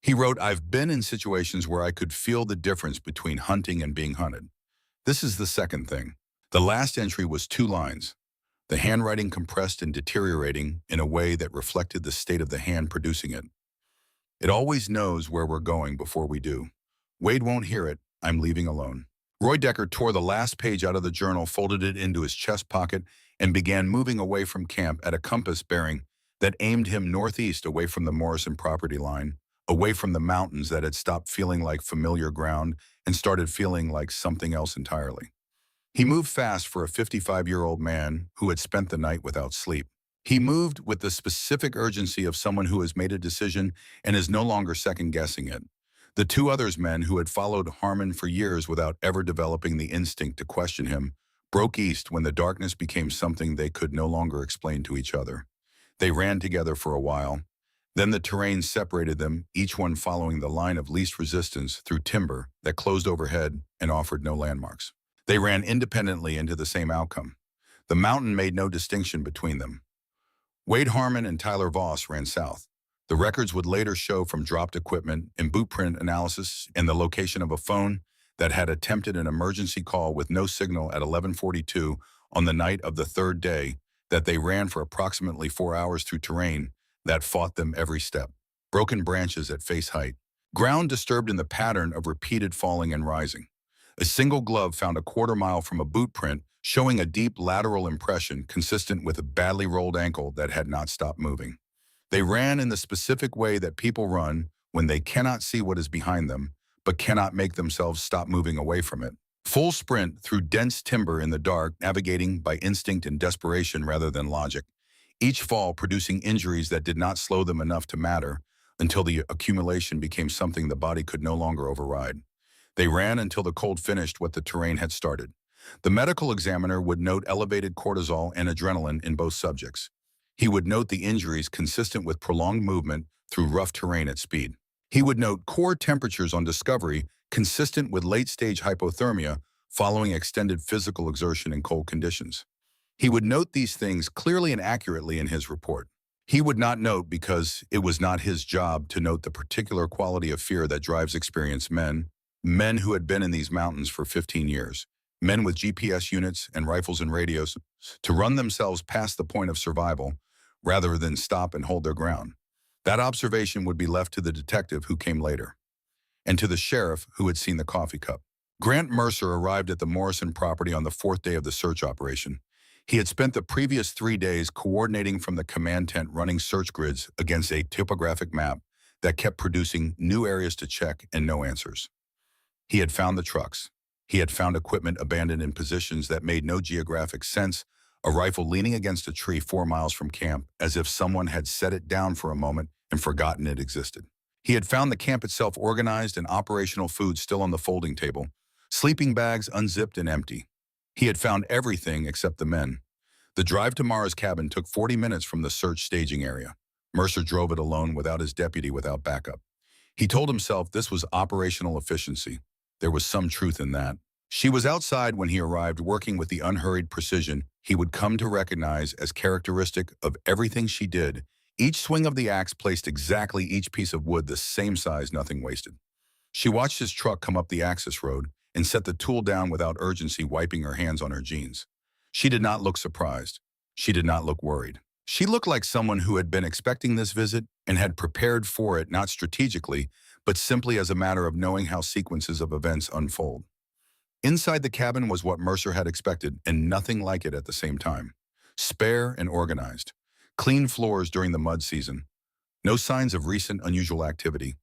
He wrote, "I've been in situations where I could feel the difference between hunting and being hunted." This is the second thing. The last entry was 2 lines. The handwriting compressed and deteriorating in a way that reflected the state of the hand producing it. "It always knows where we're going before we do. Wade won't hear it. I'm leaving alone." Roy Decker tore the last page out of the journal, folded it into his chest pocket, and began moving away from camp at a compass bearing that aimed him northeast away from the Morrison property line, away from the mountains that had stopped feeling like familiar ground and started feeling like something else entirely. He moved fast for a 55-year-old man who had spent the night without sleep. He moved with the specific urgency of someone who has made a decision and is no longer second-guessing it. The 2 others men who had followed Harmon for years without ever developing the instinct to question him broke east when the darkness became something they could no longer explain to each other. They ran together for a while. Then the terrain separated them, each one following the line of least resistance through timber that closed overhead and offered no landmarks. They ran independently into the same outcome. The mountain made no distinction between them. Wade Harmon and Tyler Voss ran south. The records would later show from dropped equipment and boot print analysis and the location of a phone that had attempted an emergency call with no signal at 11:42 on the night of the third day that they ran for approximately 4 hours through terrain that fought them every step. Broken branches at face height. Ground disturbed in the pattern of repeated falling and rising. A single glove found a quarter-mile from a boot print showing a deep lateral impression consistent with a badly rolled ankle that had not stopped moving. They ran in the specific way that people run when they cannot see what is behind them, but cannot make themselves stop moving away from it. Full sprint through dense timber in the dark, navigating by instinct and desperation rather than logic. Each fall producing injuries that did not slow them enough to matter until the accumulation became something the body could no longer override. They ran until the cold finished what the terrain had started. The medical examiner would note elevated cortisol and adrenaline in both subjects. He would note the injuries consistent with prolonged movement through rough terrain at speed. He would note core temperatures on discovery consistent with late-stage hypothermia following extended physical exertion in cold conditions. He would note these things clearly and accurately in his report. He would not note because it was not his job to note the particular quality of fear that drives experienced men who had been in these mountains for 15 years, men with GPS units and rifles and radios, to run themselves past the point of survival rather than stop and hold their ground. That observation would be left to the detective who came later, and to the sheriff who had seen the coffee cup. Grant Mercer arrived at the Morrison property on the 4th day of the search operation. He had spent the previous 3 days coordinating from the command tent running search grids against a topographic map that kept producing new areas to check and no answers. He had found the trucks. He had found equipment abandoned in positions that made no geographic sense, a rifle leaning against a tree 4 miles from camp, as if someone had set it down for a moment and forgotten it existed. He had found the camp itself organized and operational food still on the folding table, sleeping bags unzipped and empty. He had found everything except the men. The drive to Mara's cabin took 40 minutes from the search staging area. Mercer drove it alone without his deputy, without backup. He told himself this was operational efficiency. There was some truth in that. She was outside when he arrived, working with the unhurried precision he would come to recognize as characteristic of everything she did. Each swing of the axe placed exactly each piece of wood the same size, nothing wasted. She watched his truck come up the access road and set the tool down without urgency, wiping her hands on her jeans. She did not look surprised. She did not look worried. She looked like someone who had been expecting this visit and had prepared for it, not strategically, but simply as a matter of knowing how sequences of events unfold. Inside the cabin was what Mercer had expected, and nothing like it at the same time. Spare and organized. Clean floors during the mud season. No signs of recent unusual activity.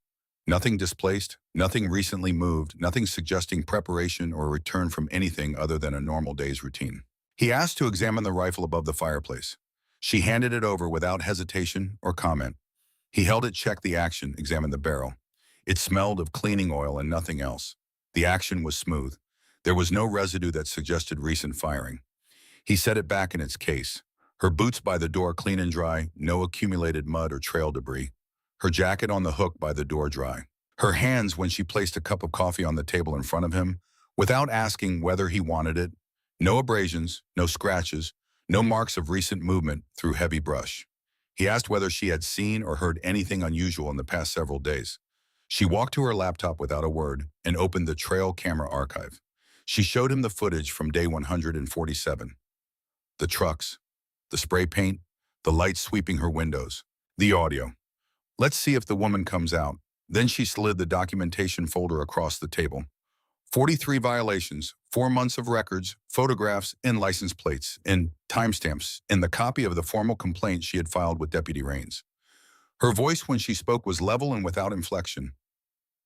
Nothing displaced, nothing recently moved, nothing suggesting preparation or return from anything other than a normal day's routine. He asked to examine the rifle above the fireplace. She handed it over without hesitation or comment. He held it, checked the action, examined the barrel. It smelled of cleaning oil and nothing else. The action was smooth. There was no residue that suggested recent firing. He set it back in its case. Her boots by the door clean and dry, no accumulated mud or trail debris. Her jacket on the hook by the door dry. Her hands when she placed a cup of coffee on the table in front of him, without asking whether he wanted it. No abrasions, no scratches, no marks of recent movement through heavy brush. He asked whether she had seen or heard anything unusual in the past several days. She walked to her laptop without a word and opened the trail camera archive. She showed him the footage from day 147. The trucks, the spray paint, the lights sweeping her windows, the audio. Let's see if the woman comes out. Then she slid the documentation folder across the table. 43 violations, 4 months of records, photographs, and license plates, and timestamps, and the copy of the formal complaint she had filed with Deputy Raines. Her voice when she spoke was level and without inflection.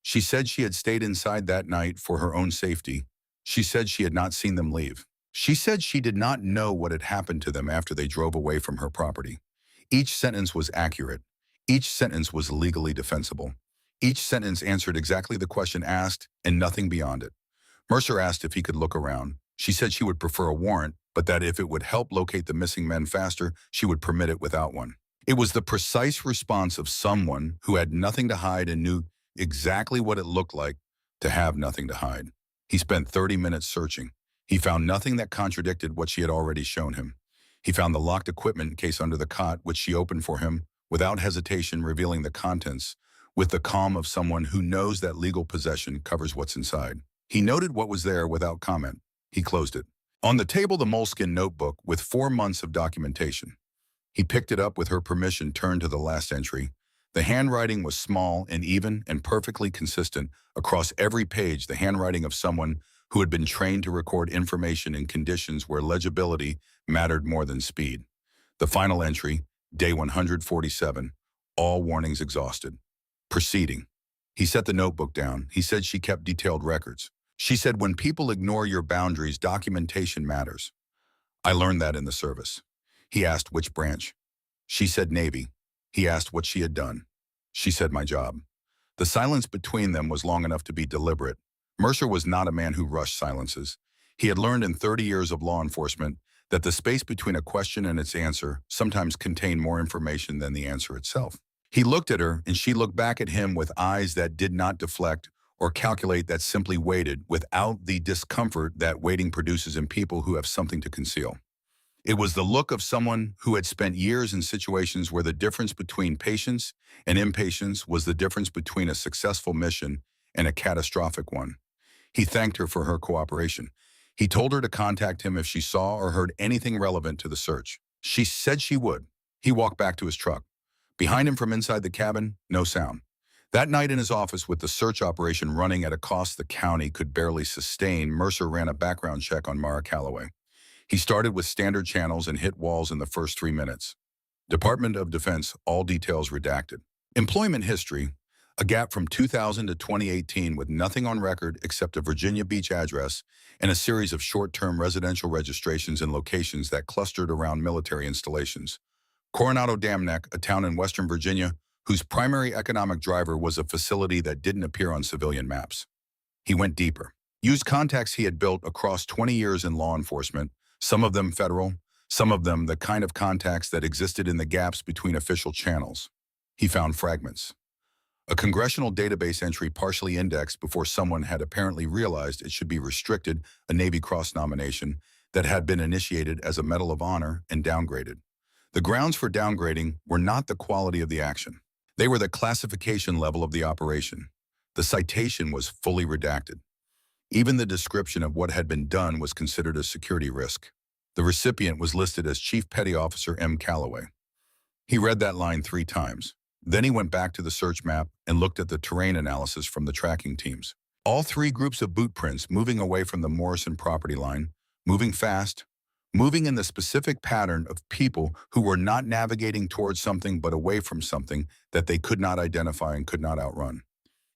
She said she had stayed inside that night for her own safety. She said she had not seen them leave. She said she did not know what had happened to them after they drove away from her property. Each sentence was accurate. Each sentence was legally defensible. Each sentence answered exactly the question asked and nothing beyond it. Mercer asked if he could look around. She said she would prefer a warrant, but that if it would help locate the missing men faster, she would permit it without one. It was the precise response of someone who had nothing to hide and knew exactly what it looked like to have nothing to hide. He spent 30 minutes searching. He found nothing that contradicted what she had already shown him. He found the locked equipment case under the cot, which she opened for him, without hesitation, revealing the contents, with the calm of someone who knows that legal possession covers what's inside. He noted what was there without comment. He closed it. On the table, the moleskin notebook with 4 months of documentation. He picked it up with her permission, turned to the last entry. The handwriting was small and even and perfectly consistent across every page, the handwriting of someone who had been trained to record information in conditions where legibility mattered more than speed. The final entry, day 147, all warnings exhausted. Proceeding. He set the notebook down. He said she kept detailed records. She said, when people ignore your boundaries, documentation matters. I learned that in the service. He asked which branch. She said Navy. He asked what she had done. She said my job. The silence between them was long enough to be deliberate. Mercer was not a man who rushed silences. He had learned in 30 years of law enforcement that the space between a question and its answer sometimes contained more information than the answer itself. He looked at her, and she looked back at him with eyes that did not deflect or calculate, that simply waited, without the discomfort that waiting produces in people who have something to conceal. It was the look of someone who had spent years in situations where the difference between patience and impatience was the difference between a successful mission and a catastrophic one. He thanked her for her cooperation. He told her to contact him if she saw or heard anything relevant to the search. She said she would. He walked back to his truck. Behind him from inside the cabin, no sound. That night in his office, with the search operation running at a cost the county could barely sustain, Mercer ran a background check on Mara Calloway. He started with standard channels and hit walls in the first 3 minutes. Department of Defense, all details redacted. Employment history, a gap from 2000 to 2018 with nothing on record except a Virginia Beach address and a series of short-term residential registrations in locations that clustered around military installations. Coronado Dam Neck, a town in Western Virginia, whose primary economic driver was a facility that didn't appear on civilian maps. He went deeper. Used contacts he had built across 20 years in law enforcement, some of them federal, some of them the kind of contacts that existed in the gaps between official channels. He found fragments. A congressional database entry partially indexed before someone had apparently realized it should be restricted, a Navy Cross nomination that had been initiated as a Medal of Honor and downgraded. The grounds for downgrading were not the quality of the action. They were the classification level of the operation. The citation was fully redacted. Even the description of what had been done was considered a security risk. The recipient was listed as Chief Petty Officer M. Calloway. He read that line 3 times. Then he went back to the search map and looked at the terrain analysis from the tracking teams. All 3 groups of boot prints moving away from the Morrison property line, moving fast, moving in the specific pattern of people who were not navigating towards something but away from something that they could not identify and could not outrun.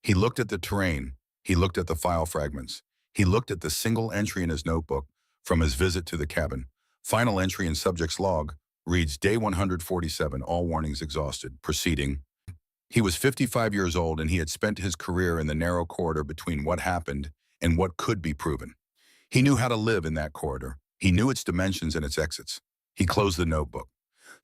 He looked at the terrain. He looked at the file fragments. He looked at the single entry in his notebook from his visit to the cabin. Final entry in subject's log reads, day 147, all warnings exhausted. Proceeding. He was 55 years old, and he had spent his career in the narrow corridor between what happened and what could be proven. He knew how to live in that corridor. He knew its dimensions and its exits. He closed the notebook.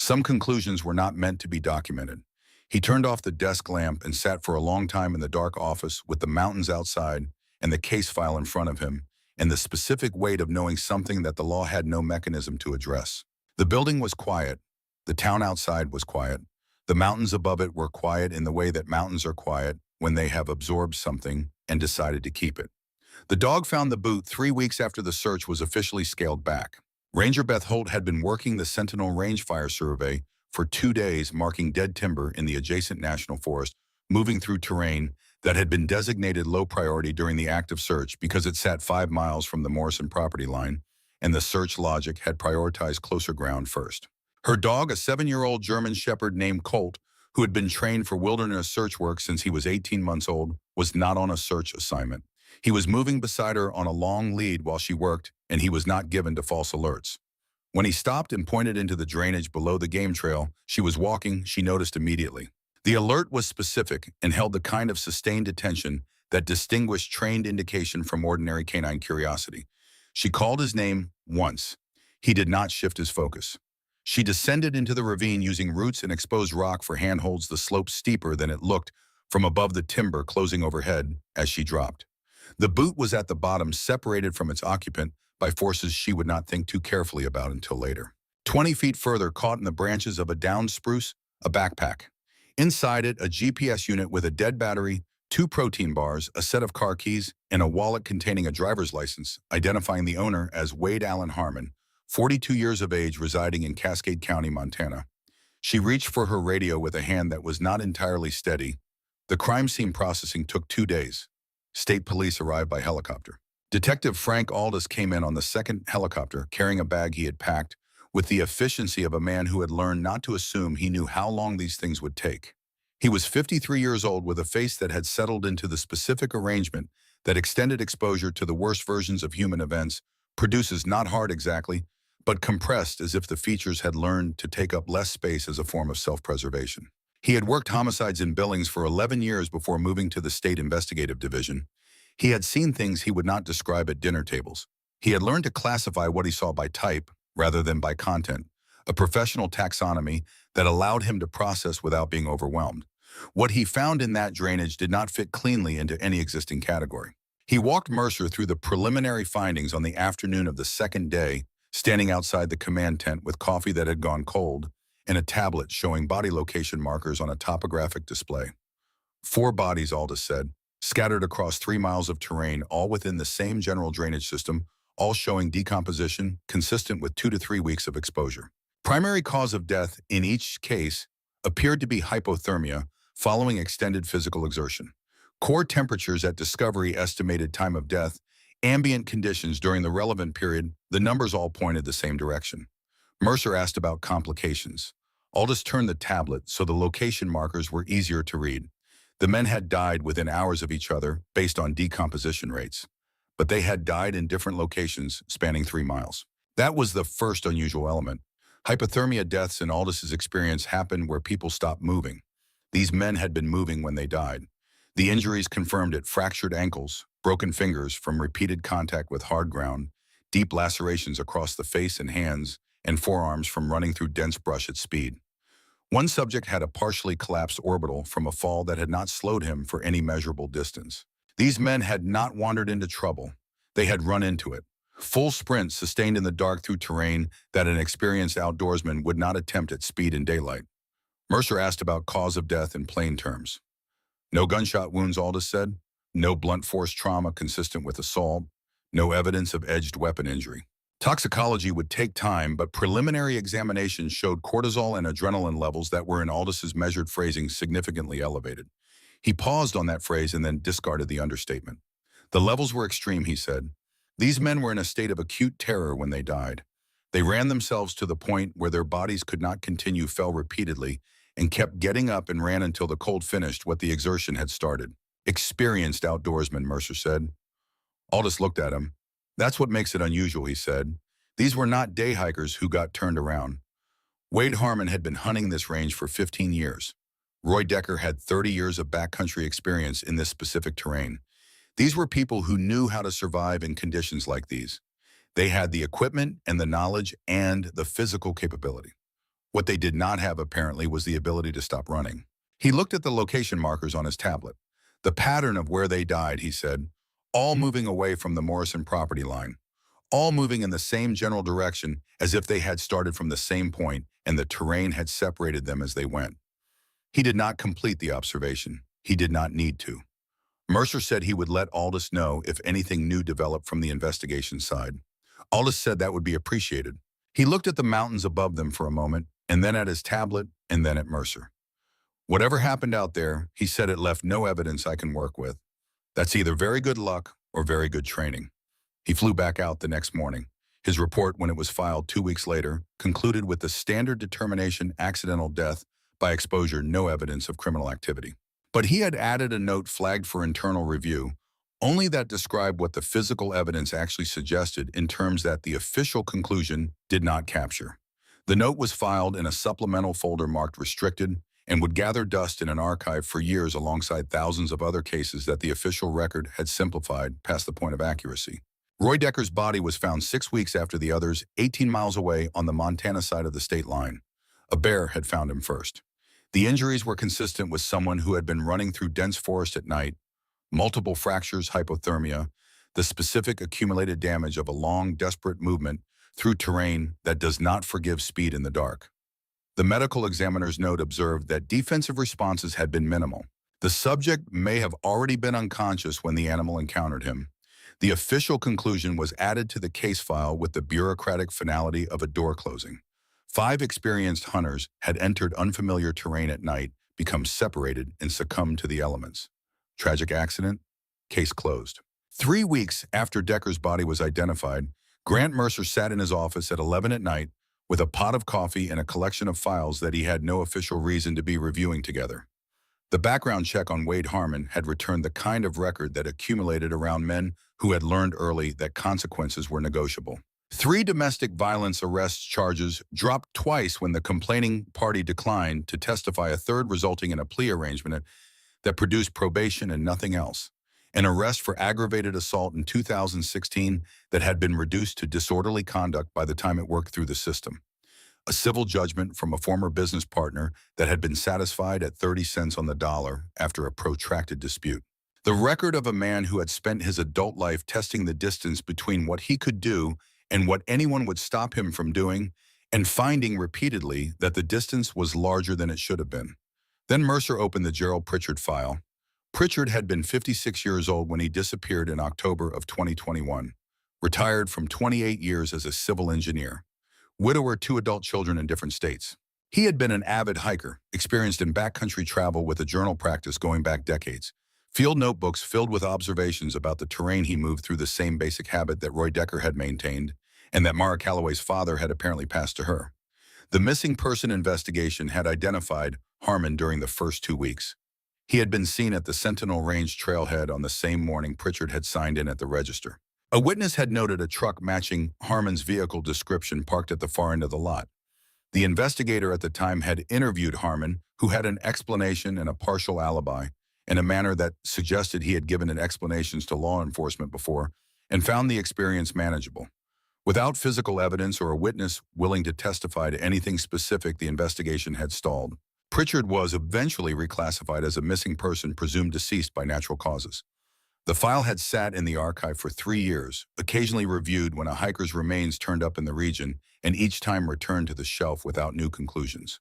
Some conclusions were not meant to be documented. He turned off the desk lamp and sat for a long time in the dark office with the mountains outside and the case file in front of him, and the specific weight of knowing something that the law had no mechanism to address. The building was quiet. The town outside was quiet. The mountains above it were quiet in the way that mountains are quiet when they have absorbed something and decided to keep it. The dog found the boot 3 weeks after the search was officially scaled back. Ranger Beth Holt had been working the Sentinel Range Fire Survey for 2 days, marking dead timber in the adjacent national forest, moving through terrain that had been designated low priority during the active search because it sat 5 miles from the Morrison property line, and the search logic had prioritized closer ground first. Her dog, a 7-year-old German Shepherd named Colt, who had been trained for wilderness search work since he was 18 months old, was not on a search assignment. He was moving beside her on a long lead while she worked, and he was not given to false alerts. When he stopped and pointed into the drainage below the game trail she was walking, she noticed immediately. The alert was specific and held the kind of sustained attention that distinguished trained indication from ordinary canine curiosity. She called his name once. He did not shift his focus. She descended into the ravine using roots and exposed rock for handholds, the slope steeper than it looked from above, the timber closing overhead as she dropped. The boot was at the bottom, separated from its occupant by forces she would not think too carefully about until later. 20 feet further, caught in the branches of a downed spruce, a backpack. Inside it, a GPS unit with a dead battery, 2 protein bars, a set of car keys, and a wallet containing a driver's license, identifying the owner as Wade Allen Harmon, 42 years of age, residing in Cascade County, Montana. She reached for her radio with a hand that was not entirely steady. The crime scene processing took 2 days. State police arrived by helicopter. Detective Frank Aldous came in on the second helicopter, carrying a bag he had packed, with the efficiency of a man who had learned not to assume he knew how long these things would take. He was 53 years old, with a face that had settled into the specific arrangement that extended exposure to the worst versions of human events produces, not hard exactly, but compressed, as if the features had learned to take up less space as a form of self-preservation. He had worked homicides in Billings for 11 years before moving to the State Investigative Division. He had seen things he would not describe at dinner tables. He had learned to classify what he saw by type rather than by content, a professional taxonomy that allowed him to process without being overwhelmed. What he found in that drainage did not fit cleanly into any existing category. He walked Mercer through the preliminary findings on the afternoon of the second day, standing outside the command tent with coffee that had gone cold and a tablet showing body location markers on a topographic display. 4 bodies, Aldous said, scattered across 3 miles of terrain, all within the same general drainage system, all showing decomposition consistent with 2 to 3 weeks of exposure. Primary cause of death in each case appeared to be hypothermia following extended physical exertion. Core temperatures at discovery, estimated time of death, ambient conditions during the relevant period, the numbers all pointed the same direction. Mercer asked about complications. Aldous turned the tablet so the location markers were easier to read. The men had died within hours of each other based on decomposition rates, but they had died in different locations spanning 3 miles. That was the first unusual element. Hypothermia deaths in Aldous' experience happened where people stopped moving. These men had been moving when they died. The injuries confirmed it: fractured ankles, broken fingers from repeated contact with hard ground, deep lacerations across the face and hands, and forearms from running through dense brush at speed. One subject had a partially collapsed orbital from a fall that had not slowed him for any measurable distance. These men had not wandered into trouble. They had run into it. Full sprints sustained in the dark through terrain that an experienced outdoorsman would not attempt at speed in daylight. Mercer asked about cause of death in plain terms. No gunshot wounds, Aldous said. No blunt force trauma consistent with assault. No evidence of edged weapon injury. Toxicology would take time, but preliminary examinations showed cortisol and adrenaline levels that were, in Aldous' measured phrasing, significantly elevated. He paused on that phrase and then discarded the understatement. The levels were extreme, he said. These men were in a state of acute terror when they died. They ran themselves to the point where their bodies could not continue, fell repeatedly, and kept getting up and ran until the cold finished what the exertion had started. Experienced outdoorsmen, Mercer said. Aldous looked at him. That's what makes it unusual, he said. These were not day hikers who got turned around. Wade Harmon had been hunting this range for 15 years. Roy Decker had 30 years of backcountry experience in this specific terrain. These were people who knew how to survive in conditions like these. They had the equipment and the knowledge and the physical capability. What they did not have, apparently, was the ability to stop running. He looked at the location markers on his tablet. The pattern of where they died, he said, all moving away from the Morrison property line, all moving in the same general direction as if they had started from the same point and the terrain had separated them as they went. He did not complete the observation. He did not need to. Mercer said he would let Aldous know if anything new developed from the investigation side. Aldous said that would be appreciated. He looked at the mountains above them for a moment, and then at his tablet, and then at Mercer. Whatever happened out there, he said, it left no evidence I can work with. That's either very good luck or very good training. He flew back out the next morning. His report, when it was filed 2 weeks later, concluded with the standard determination: accidental death by exposure, no evidence of criminal activity. But he had added a note flagged for internal review, only that described what the physical evidence actually suggested in terms that the official conclusion did not capture. The note was filed in a supplemental folder marked restricted and would gather dust in an archive for years alongside thousands of other cases that the official record had simplified past the point of accuracy. Roy Decker's body was found 6 weeks after the others, 18 miles away on the Montana side of the state line. A bear had found him first. The injuries were consistent with someone who had been running through dense forest at night: multiple fractures, hypothermia, the specific accumulated damage of a long, desperate movement through terrain that does not forgive speed in the dark. The medical examiner's note observed that defensive responses had been minimal. The subject may have already been unconscious when the animal encountered him. The official conclusion was added to the case file with the bureaucratic finality of a door closing. 5 experienced hunters had entered unfamiliar terrain at night, become separated, and succumbed to the elements. Tragic accident? Case closed. 3 weeks after Decker's body was identified, Grant Mercer sat in his office at 11 at night with a pot of coffee and a collection of files that he had no official reason to be reviewing together. The background check on Wade Harmon had returned the kind of record that accumulated around men who had learned early that consequences were negotiable. 3 domestic violence arrest charges dropped twice when the complaining party declined to testify, a third resulting in a plea arrangement that produced probation and nothing else. An arrest for aggravated assault in 2016 that had been reduced to disorderly conduct by the time it worked through the system. A civil judgment from a former business partner that had been satisfied at 30 cents on the dollar after a protracted dispute. The record of a man who had spent his adult life testing the distance between what he could do and what anyone would stop him from doing, and finding repeatedly that the distance was larger than it should have been. Then Mercer opened the Gerald Pritchard file. Pritchard had been 56 years old when he disappeared in October of 2021, retired from 28 years as a civil engineer. Widower, 2 adult children in different states. He had been an avid hiker, experienced in backcountry travel with a journal practice going back decades. Field notebooks filled with observations about the terrain he moved through, the same basic habit that Roy Decker had maintained and that Mara Calloway's father had apparently passed to her. The missing person investigation had identified Harmon during the first 2 weeks. He had been seen at the Sentinel Range trailhead on the same morning Pritchard had signed in at the register. A witness had noted a truck matching Harmon's vehicle description parked at the far end of the lot. The investigator at the time had interviewed Harmon, who had an explanation and a partial alibi, in a manner that suggested he had given it explanations to law enforcement before, and found the experience manageable. Without physical evidence or a witness willing to testify to anything specific, the investigation had stalled. Pritchard was eventually reclassified as a missing person presumed deceased by natural causes. The file had sat in the archive for 3 years, occasionally reviewed when a hiker's remains turned up in the region, and each time returned to the shelf without new conclusions.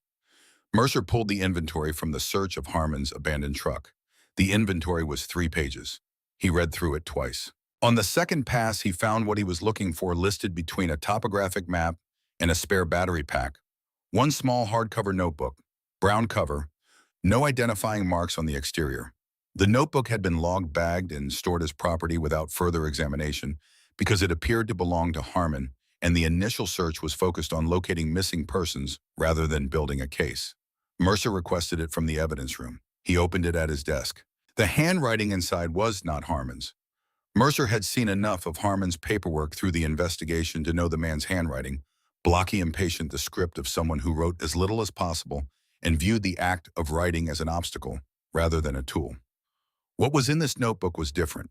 Mercer pulled the inventory from the search of Harmon's abandoned truck. The inventory was 3 pages. He read through it twice. On the second pass, he found what he was looking for listed between a topographic map and a spare battery pack. 1 small hardcover notebook, brown cover, no identifying marks on the exterior. The notebook had been log-bagged and stored as property without further examination because it appeared to belong to Harmon, and the initial search was focused on locating missing persons rather than building a case. Mercer requested it from the evidence room. He opened it at his desk. The handwriting inside was not Harmon's. Mercer had seen enough of Harmon's paperwork through the investigation to know the man's handwriting, blocky and patient, the script of someone who wrote as little as possible and viewed the act of writing as an obstacle rather than a tool. What was in this notebook was different.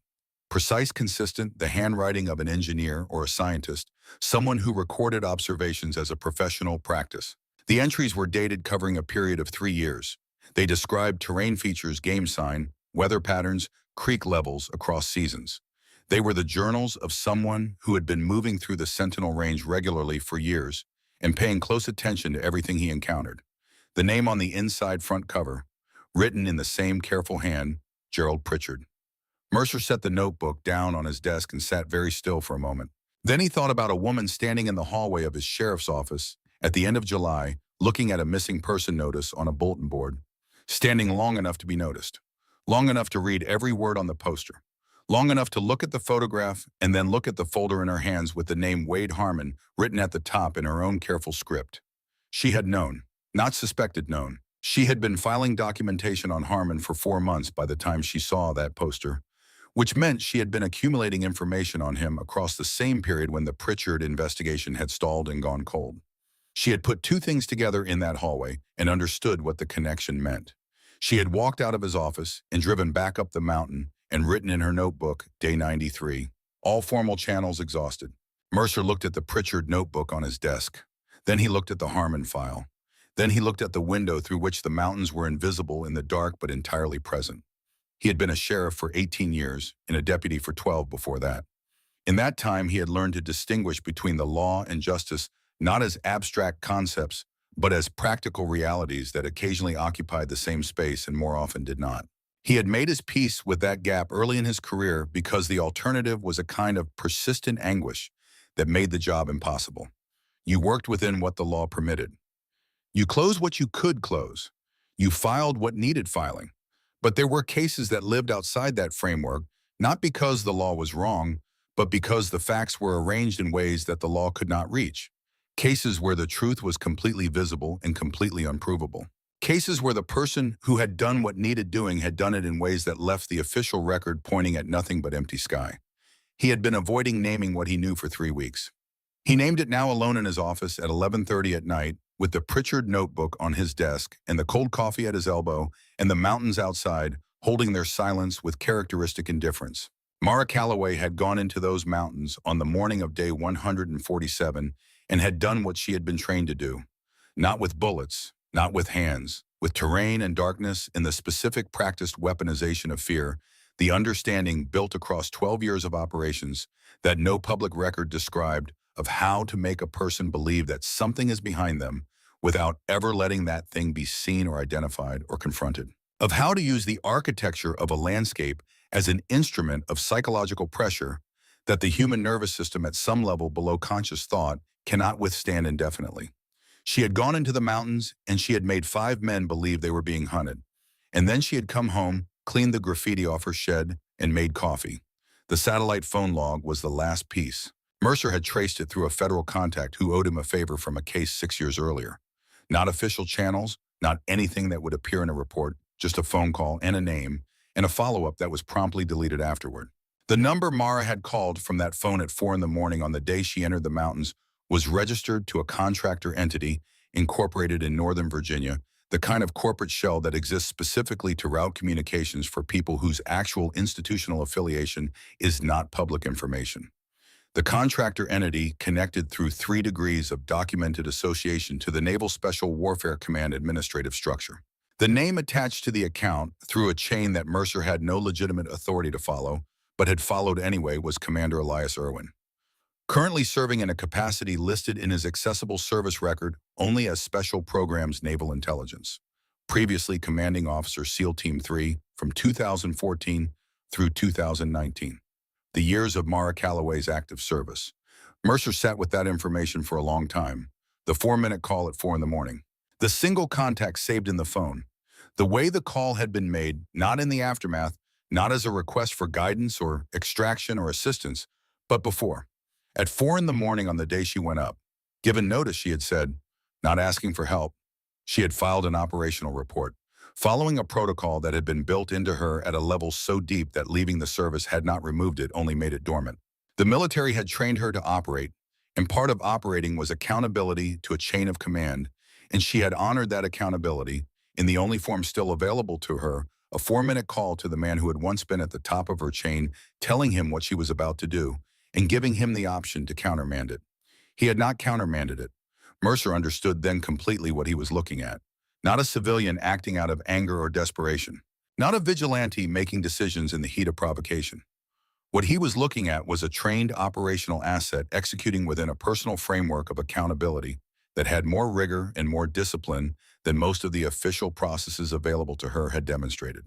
Precise, consistent, the handwriting of an engineer or a scientist, someone who recorded observations as a professional practice. The entries were dated, covering a period of 3 years. They described terrain features, game sign, weather patterns, creek levels across seasons. They were the journals of someone who had been moving through the Sentinel Range regularly for years and paying close attention to everything he encountered. The name on the inside front cover, written in the same careful hand, Gerald Pritchard. Mercer set the notebook down on his desk and sat very still for a moment. Then he thought about a woman standing in the hallway of his sheriff's office at the end of July, looking at a missing person notice on a bulletin board, standing long enough to be noticed, long enough to read every word on the poster, long enough to look at the photograph and then look at the folder in her hands with the name Wade Harmon written at the top in her own careful script. She had known, not suspected known. She had been filing documentation on Harmon for 4 months by the time she saw that poster, which meant she had been accumulating information on him across the same period when the Pritchard investigation had stalled and gone cold. She had put 2 things together in that hallway and understood what the connection meant. She had walked out of his office and driven back up the mountain and written in her notebook, Day 93, all formal channels exhausted. Mercer looked at the Pritchard notebook on his desk. Then he looked at the Harmon file. Then he looked at the window through which the mountains were invisible in the dark but entirely present. He had been a sheriff for 18 years and a deputy for 12 before that. In that time, he had learned to distinguish between the law and justice not as abstract concepts, but as practical realities that occasionally occupied the same space and more often did not. He had made his peace with that gap early in his career because the alternative was a kind of persistent anguish that made the job impossible. You worked within what the law permitted. You closed what you could close. You filed what needed filing. But there were cases that lived outside that framework, not because the law was wrong, but because the facts were arranged in ways that the law could not reach. Cases where the truth was completely visible and completely unprovable. Cases where the person who had done what needed doing had done it in ways that left the official record pointing at nothing but empty sky. He had been avoiding naming what he knew for 3 weeks. He named it now alone in his office at 11:30 at night, with the Pritchard notebook on his desk and the cold coffee at his elbow and the mountains outside holding their silence with characteristic indifference. Mara Calloway had gone into those mountains on the morning of day 147 and had done what she had been trained to do. Not with bullets, not with hands, with terrain and darkness and the specific practiced weaponization of fear, the understanding built across 12 years of operations that no public record described of how to make a person believe that something is behind them without ever letting that thing be seen or identified or confronted. Of how to use the architecture of a landscape as an instrument of psychological pressure that the human nervous system at some level below conscious thought cannot withstand indefinitely. She had gone into the mountains and she had made 5 men believe they were being hunted. And then she had come home, cleaned the graffiti off her shed, and made coffee. The satellite phone log was the last piece. Mercer had traced it through a federal contact who owed him a favor from a case 6 years earlier. Not official channels, not anything that would appear in a report, just a phone call and a name, and a follow-up that was promptly deleted afterward. The number Mara had called from that phone at 4 in the morning on the day she entered the mountains was registered to a contractor entity incorporated in Northern Virginia, the kind of corporate shell that exists specifically to route communications for people whose actual institutional affiliation is not public information. The contractor entity connected through 3 degrees of documented association to the Naval Special Warfare Command administrative structure. The name attached to the account through a chain that Mercer had no legitimate authority to follow, but had followed anyway, was Commander Elias Irwin. Currently serving in a capacity listed in his accessible service record only as Special Programs Naval Intelligence. Previously Commanding Officer SEAL Team 3 from 2014 through 2019. The years of Mara Calloway's active service. Mercer sat with that information for a long time. The 4-minute call at 4 in the morning. The single contact saved in the phone. The way the call had been made, not in the aftermath, not as a request for guidance or extraction or assistance, but before. At 4 in the morning on the day she went up. Given notice, she had said, not asking for help. She had filed an operational report, following a protocol that had been built into her at a level so deep that leaving the service had not removed it, only made it dormant. The military had trained her to operate, and part of operating was accountability to a chain of command, and she had honored that accountability in the only form still available to her, a 4-minute call to the man who had once been at the top of her chain, telling him what she was about to do, and giving him the option to countermand it. He had not countermanded it. Mercer understood then completely what he was looking at. Not a civilian acting out of anger or desperation. Not a vigilante making decisions in the heat of provocation. What he was looking at was a trained operational asset executing within a personal framework of accountability that had more rigor and more discipline than most of the official processes available to her had demonstrated.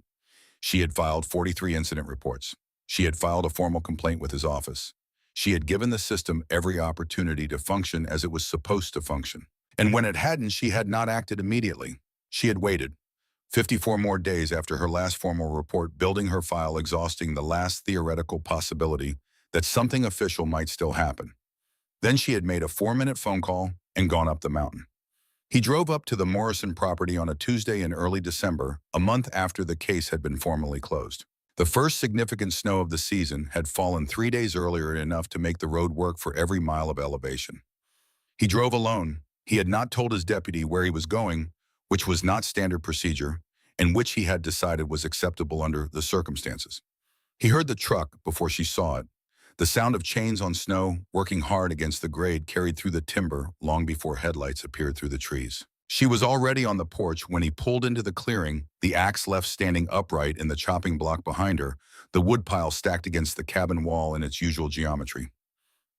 She had filed 43 incident reports. She had filed a formal complaint with his office. She had given the system every opportunity to function as it was supposed to function. And when it hadn't, she had not acted immediately. She had waited 54 more days after her last formal report, building her file, exhausting the last theoretical possibility that something official might still happen. Then she had made a 4-minute phone call and gone up the mountain. He drove up to the Morrison property on a Tuesday in early December, a month after the case had been formally closed. The first significant snow of the season had fallen 3 days earlier, enough to make the road work for every mile of elevation. He drove alone. He had not told his deputy where he was going, which was not standard procedure, and which he had decided was acceptable under the circumstances. He heard the truck before she saw it. The sound of chains on snow, working hard against the grade, carried through the timber long before headlights appeared through the trees. She was already on the porch when he pulled into the clearing, the axe left standing upright in the chopping block behind her, the woodpile stacked against the cabin wall in its usual geometry.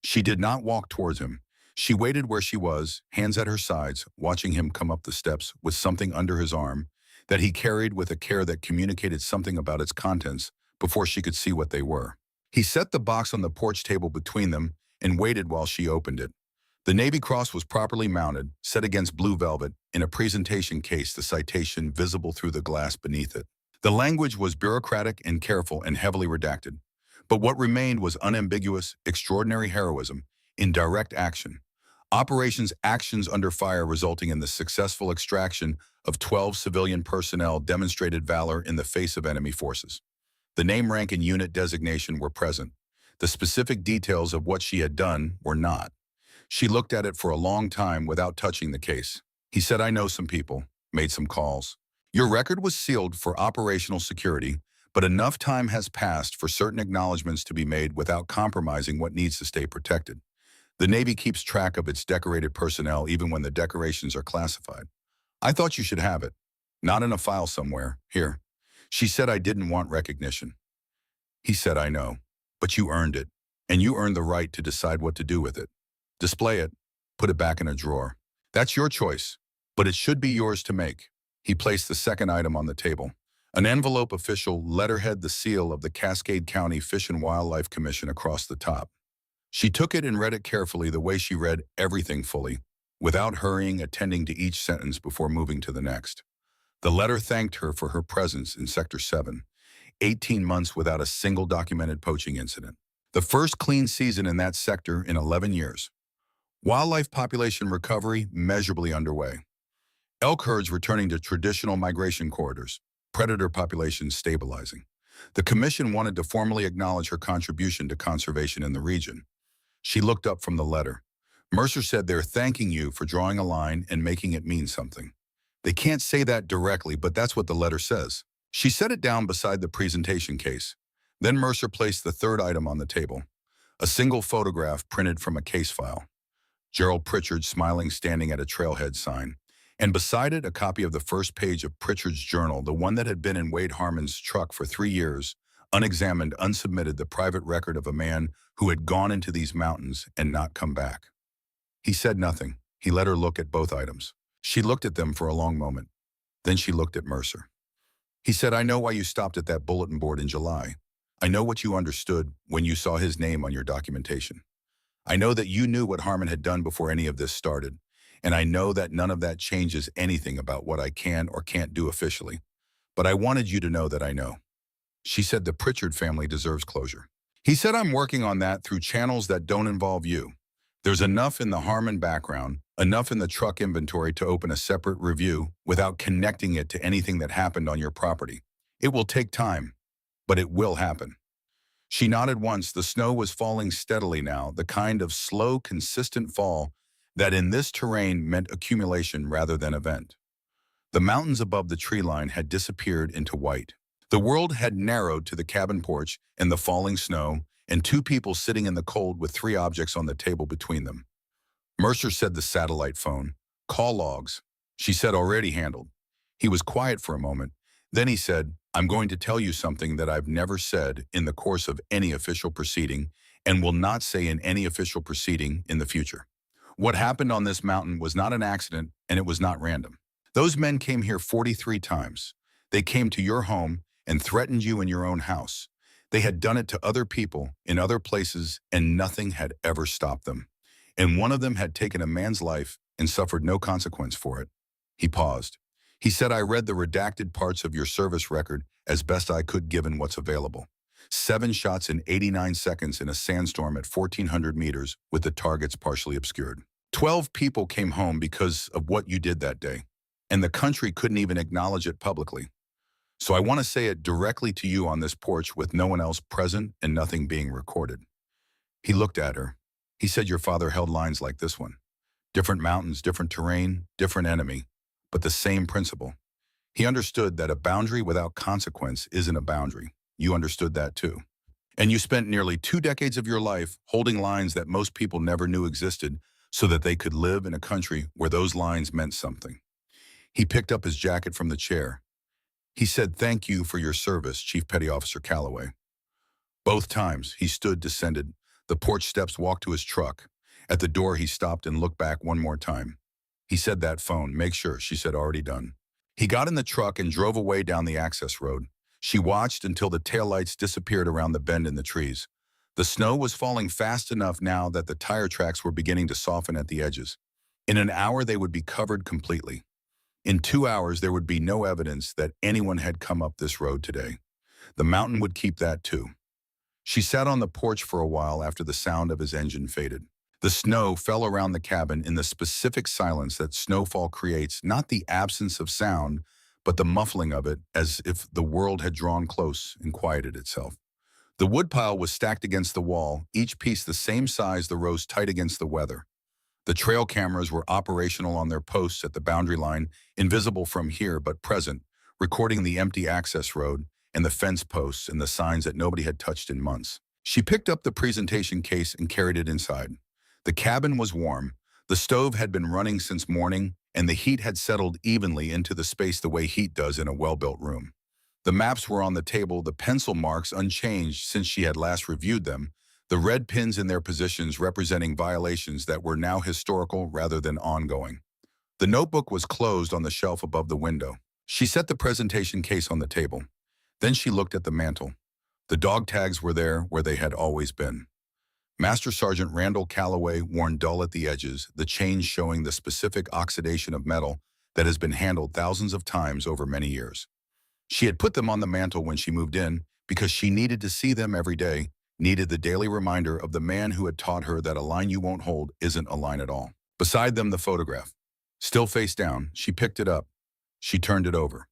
She did not walk towards him. She waited where she was, hands at her sides, watching him come up the steps with something under his arm, that he carried with a care that communicated something about its contents before she could see what they were. He set the box on the porch table between them and waited while she opened it. The Navy Cross was properly mounted, set against blue velvet, in a presentation case, the citation visible through the glass beneath it. The language was bureaucratic and careful and heavily redacted. But what remained was unambiguous, extraordinary heroism in direct action. Operations actions under fire resulting in the successful extraction of 12 civilian personnel demonstrated valor in the face of enemy forces. The name, rank, and unit designation were present. The specific details of what she had done were not. She looked at it for a long time without touching the case. He said, I know some people, made some calls. Your record was sealed for operational security, but enough time has passed for certain acknowledgments to be made without compromising what needs to stay protected. The Navy keeps track of its decorated personnel even when the decorations are classified. I thought you should have it. Not in a file somewhere. Here. She said I didn't want recognition. He said, I know, but you earned it, and you earned the right to decide what to do with it. Display it, put it back in a drawer. That's your choice, but it should be yours to make. He placed the second item on the table. An envelope, official letterhead, the seal of the Cascade County Fish and Wildlife Commission across the top. She took it and read it carefully, the way she read everything fully, without hurrying, attending to each sentence before moving to the next. The letter thanked her for her presence in Sector 7, 18 months without a single documented poaching incident. The first clean season in that sector in 11 years. Wildlife population recovery measurably underway. Elk herds returning to traditional migration corridors. Predator populations stabilizing. The commission wanted to formally acknowledge her contribution to conservation in the region. She looked up from the letter. Mercer said they're thanking you for drawing a line and making it mean something. They can't say that directly, but that's what the letter says. She set it down beside the presentation case. Then Mercer placed the third item on the table. A single photograph printed from a case file. Gerald Pritchard smiling, standing at a trailhead sign. And beside it, a copy of the first page of Pritchard's journal, the one that had been in Wade Harmon's truck for 3 years, unexamined, unsubmitted, the private record of a man who had gone into these mountains and not come back. He said nothing. He let her look at both items. She looked at them for a long moment. Then she looked at Mercer. He said, I know why you stopped at that bulletin board in July. I know what you understood when you saw his name on your documentation. I know that you knew what Harmon had done before any of this started, and I know that none of that changes anything about what I can or can't do officially. But I wanted you to know that I know. She said the Pritchard family deserves closure. He said, I'm working on that through channels that don't involve you. There's enough in the Harmon background, enough in the truck inventory to open a separate review without connecting it to anything that happened on your property. It will take time, but it will happen. She nodded once. The snow was falling steadily now, the kind of slow, consistent fall that in this terrain meant accumulation rather than event. The mountains above the tree line had disappeared into white. The world had narrowed to the cabin porch and the falling snow, and 2 people sitting in the cold with 3 objects on the table between them. Mercer said the satellite phone. Call logs. She said already handled. He was quiet for a moment. Then he said, I'm going to tell you something that I've never said in the course of any official proceeding and will not say in any official proceeding in the future. What happened on this mountain was not an accident, and it was not random. Those men came here 43 times. They came to your home and threatened you in your own house. They had done it to other people in other places, and nothing had ever stopped them. And one of them had taken a man's life and suffered no consequence for it. He paused. He said, I read the redacted parts of your service record as best I could given what's available. 7 shots in 89 seconds in a sandstorm at 1,400 meters with the targets partially obscured. 12 people came home because of what you did that day, and the country couldn't even acknowledge it publicly. So I want to say it directly to you on this porch with no one else present and nothing being recorded. He looked at her. He said, your father held lines like this one. Different mountains, different terrain, different enemy, but the same principle. He understood that a boundary without consequence isn't a boundary. You understood that too. And you spent nearly 2 decades of your life holding lines that most people never knew existed so that they could live in a country where those lines meant something. He picked up his jacket from the chair. He said, thank you for your service, Chief Petty Officer Calloway. Both times he stood, descended the porch steps, walked to his truck. At the door he stopped and looked back one more time. He said, that phone, make sure, she said, already done. He got in the truck and drove away down the access road. She watched until the taillights disappeared around the bend in the trees. The snow was falling fast enough now that the tire tracks were beginning to soften at the edges. In an hour, they would be covered completely. In 2 hours, there would be no evidence that anyone had come up this road today. The mountain would keep that too. She sat on the porch for a while after the sound of his engine faded. The snow fell around the cabin in the specific silence that snowfall creates, not the absence of sound, but the muffling of it, as if the world had drawn close and quieted itself. The woodpile was stacked against the wall, each piece the same size, the rows tight against the weather. The trail cameras were operational on their posts at the boundary line, invisible from here but present, recording the empty access road and the fence posts and the signs that nobody had touched in months. She picked up the presentation case and carried it inside. The cabin was warm. The stove had been running since morning, and the heat had settled evenly into the space the way heat does in a well-built room. The maps were on the table, the pencil marks unchanged since she had last reviewed them, the red pins in their positions representing violations that were now historical rather than ongoing. The notebook was closed on the shelf above the window. She set the presentation case on the table. Then she looked at the mantel. The dog tags were there where they had always been. Master Sergeant Randall Calloway, worn dull at the edges, the chains showing the specific oxidation of metal that has been handled thousands of times over many years. She had put them on the mantel when she moved in because she needed to see them every day, needed the daily reminder of the man who had taught her that a line you won't hold isn't a line at all. Beside them, the photograph. Still face down, she picked it up. She turned it over.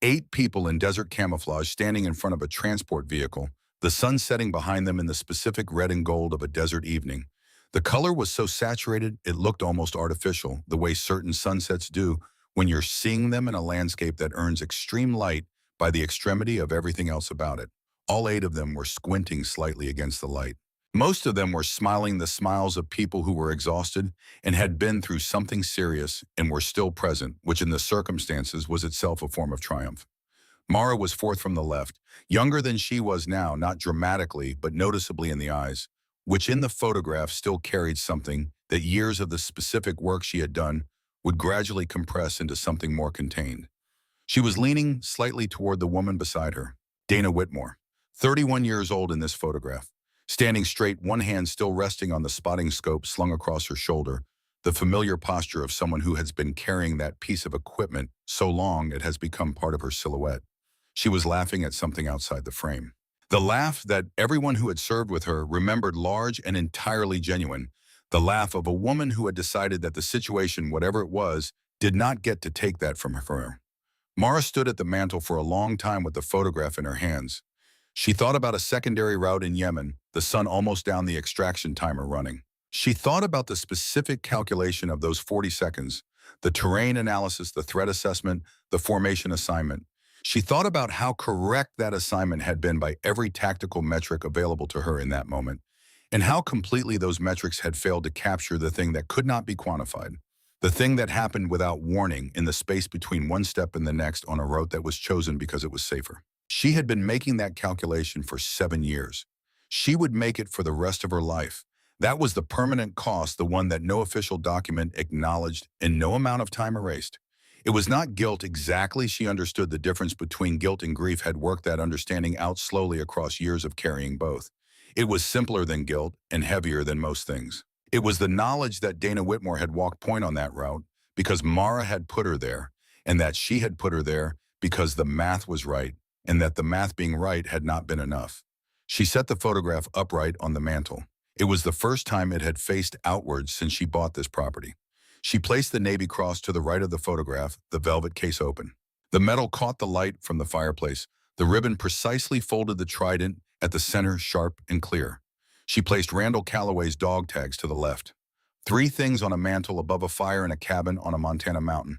8 people in desert camouflage standing in front of a transport vehicle, the sun setting behind them in the specific red and gold of a desert evening. The color was so saturated it looked almost artificial, the way certain sunsets do when you're seeing them in a landscape that earns extreme light by the extremity of everything else about it. All 8 of them were squinting slightly against the light. Most of them were smiling the smiles of people who were exhausted and had been through something serious and were still present, which in the circumstances was itself a form of triumph. Mara was 4th from the left, younger than she was now, not dramatically, but noticeably in the eyes, which in the photograph still carried something that years of the specific work she had done would gradually compress into something more contained. She was leaning slightly toward the woman beside her, Dana Whitmore, 31 years old in this photograph, standing straight, one hand still resting on the spotting scope slung across her shoulder, the familiar posture of someone who has been carrying that piece of equipment so long it has become part of her silhouette. She was laughing at something outside the frame. The laugh that everyone who had served with her remembered, large and entirely genuine. The laugh of a woman who had decided that the situation, whatever it was, did not get to take that from her. Mara stood at the mantel for a long time with the photograph in her hands. She thought about a secondary route in Yemen, the sun almost down, the extraction timer running. She thought about the specific calculation of those 40 seconds, the terrain analysis, the threat assessment, the formation assignment. She thought about how correct that assignment had been by every tactical metric available to her in that moment, and how completely those metrics had failed to capture the thing that could not be quantified, the thing that happened without warning in the space between one step and the next on a route that was chosen because it was safer. She had been making that calculation for 7 years. She would make it for the rest of her life. That was the permanent cost, the one that no official document acknowledged and no amount of time erased. It was not guilt exactly. She understood the difference between guilt and grief, had worked that understanding out slowly across years of carrying both. It was simpler than guilt and heavier than most things. It was the knowledge that Dana Whitmore had walked point on that route because Mara had put her there, and that she had put her there because the math was right, and that the math being right had not been enough. She set the photograph upright on the mantel. It was the first time it had faced outwards since she bought this property. She placed the Navy Cross to the right of the photograph, the velvet case open. The metal caught the light from the fireplace. The ribbon precisely folded the trident at the center, sharp and clear. She placed Randall Calloway's dog tags to the left. 3 things on a mantel above a fire in a cabin on a Montana mountain.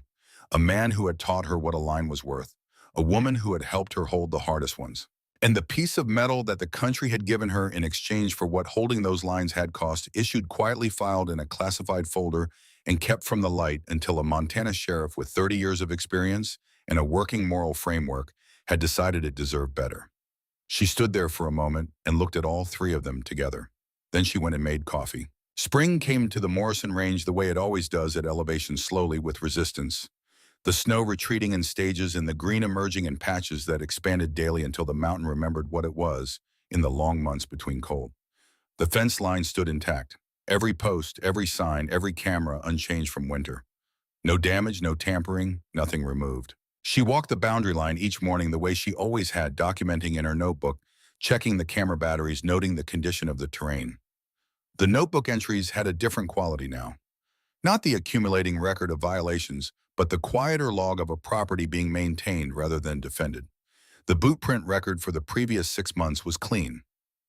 A man who had taught her what a line was worth. A woman who had helped her hold the hardest ones. And the piece of metal that the country had given her in exchange for what holding those lines had cost, issued, quietly filed in a classified folder and kept from the light until a Montana sheriff with 30 years of experience and a working moral framework had decided it deserved better. She stood there for a moment and looked at all 3 of them together. Then she went and made coffee. Spring came to the Morrison Range the way it always does, at elevation, slowly, with resistance. the snow retreating in stages and the green emerging in patches that expanded daily until the mountain remembered what it was in the long months between cold. The fence line stood intact. Every post, every sign, every camera unchanged from winter. No damage, no tampering, nothing removed. She walked the boundary line each morning the way she always had, documenting in her notebook, checking the camera batteries, noting the condition of the terrain. The notebook entries had a different quality now. Not the accumulating record of violations, but the quieter log of a property being maintained rather than defended. The boot print record for the previous 6 months was clean.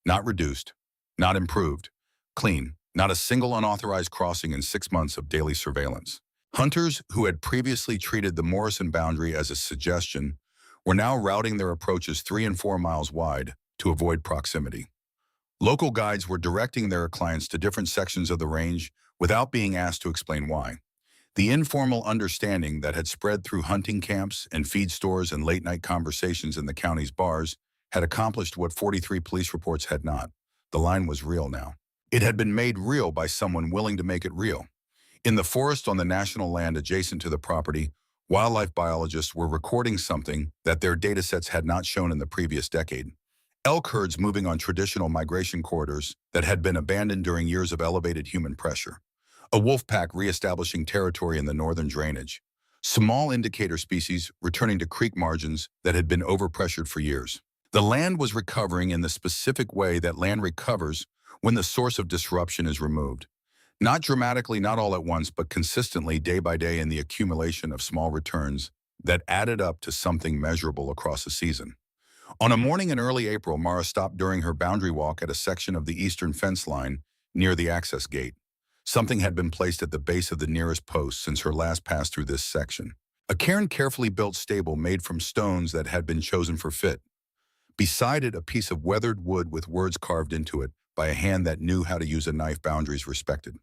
Not reduced, not improved. Clean, not a single unauthorized crossing in 6 months of daily surveillance. Hunters who had previously treated the Morrison boundary as a suggestion were now routing their approaches 3 and 4 miles wide to avoid proximity. Local guides were directing their clients to different sections of the range without being asked to explain why. The informal understanding that had spread through hunting camps and feed stores and late-night conversations in the county's bars had accomplished what 43 police reports had not. The line was real now. It had been made real by someone willing to make it real. In the forest on the national land adjacent to the property, wildlife biologists were recording something that their datasets had not shown in the previous decade. Elk herds moving on traditional migration corridors that had been abandoned during years of elevated human pressure. A wolf pack reestablishing territory in the northern drainage. Small indicator species returning to creek margins that had been overpressured for years. The land was recovering in the specific way that land recovers when the source of disruption is removed. Not dramatically, not all at once, but consistently day by day in the accumulation of small returns that added up to something measurable across a season. On a morning in early April, Mara stopped during her boundary walk at a section of the eastern fence line near the access gate. Something had been placed at the base of the nearest post since her last pass through this section. A cairn carefully built stable made from stones that had been chosen for fit. Beside it, a piece of weathered wood with words carved into it by a hand that knew how to use a knife boundaries respected.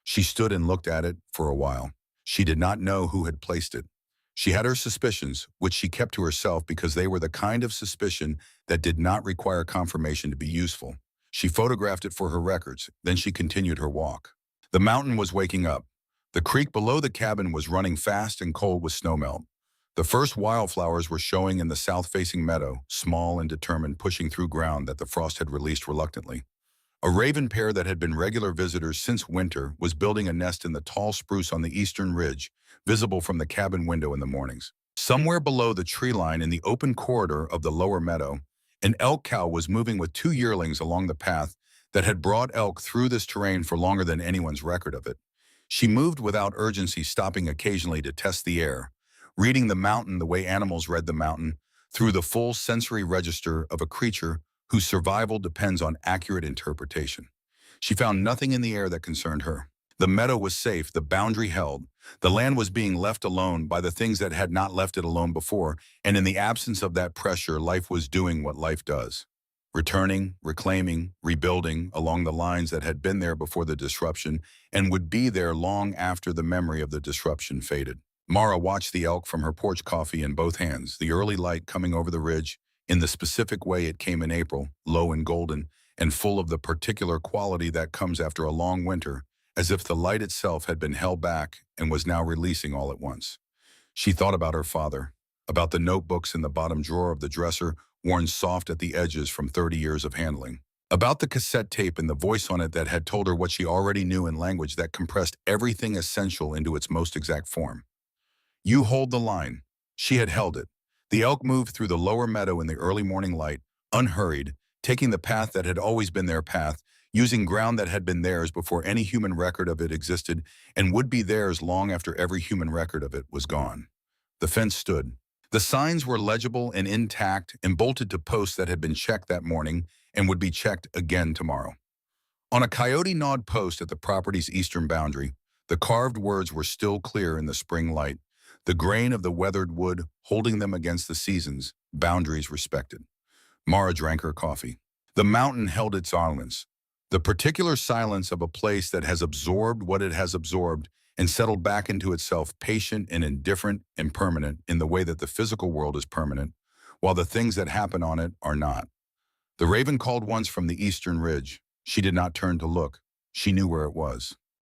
She stood and looked at it for a while. She did not know who had placed it. She had her suspicions, which she kept to herself because they were the kind of suspicion that did not require confirmation to be useful. She photographed it for her records, then she continued her walk. The mountain was waking up. The creek below the cabin was running fast and cold with snowmelt. The first wildflowers were showing in the south-facing meadow, small and determined, pushing through ground that the frost had released reluctantly. A raven pair that had been regular visitors since winter was building a nest in the tall spruce on the eastern ridge, visible from the cabin window in the mornings. Somewhere below the tree line in the open corridor of the lower meadow, an elk cow was moving with 2 yearlings along the path that had brought elk through this terrain for longer than anyone's record of it. She moved without urgency, stopping occasionally to test the air, reading the mountain the way animals read the mountain, through the full sensory register of a creature whose survival depends on accurate interpretation. She found nothing in the air that concerned her. The meadow was safe, the boundary held. The land was being left alone by the things that had not left it alone before, and in the absence of that pressure, life was doing what life does. Returning, reclaiming, rebuilding along the lines that had been there before the disruption and would be there long after the memory of the disruption faded. Mara watched the elk from her porch, coffee in both hands, the early light coming over the ridge in the specific way it came in April, low and golden, and full of the particular quality that comes after a long winter, as if the light itself had been held back and was now releasing all at once. She thought about her father, about the notebooks in the bottom drawer of the dresser, worn soft at the edges from 30 years of handling, about the cassette tape and the voice on it that had told her what she already knew in language that compressed everything essential into its most exact form. You hold the line. She had held it. The elk moved through the lower meadow in the early morning light, unhurried, taking the path that had always been their path, using ground that had been theirs before any human record of it existed and would be theirs long after every human record of it was gone. The fence stood. The signs were legible and intact and bolted to posts that had been checked that morning and would be checked again tomorrow. On a coyote-gnawed post at the property's eastern boundary, the carved words were still clear in the spring light, the grain of the weathered wood holding them against the seasons, boundaries respected. Mara drank her coffee. The mountain held its silence, the particular silence of a place that has absorbed what it has absorbed and settled back into itself, patient and indifferent and permanent in the way that the physical world is permanent, while the things that happen on it are not. The raven called once from the eastern ridge. She did not turn to look. She knew where it was.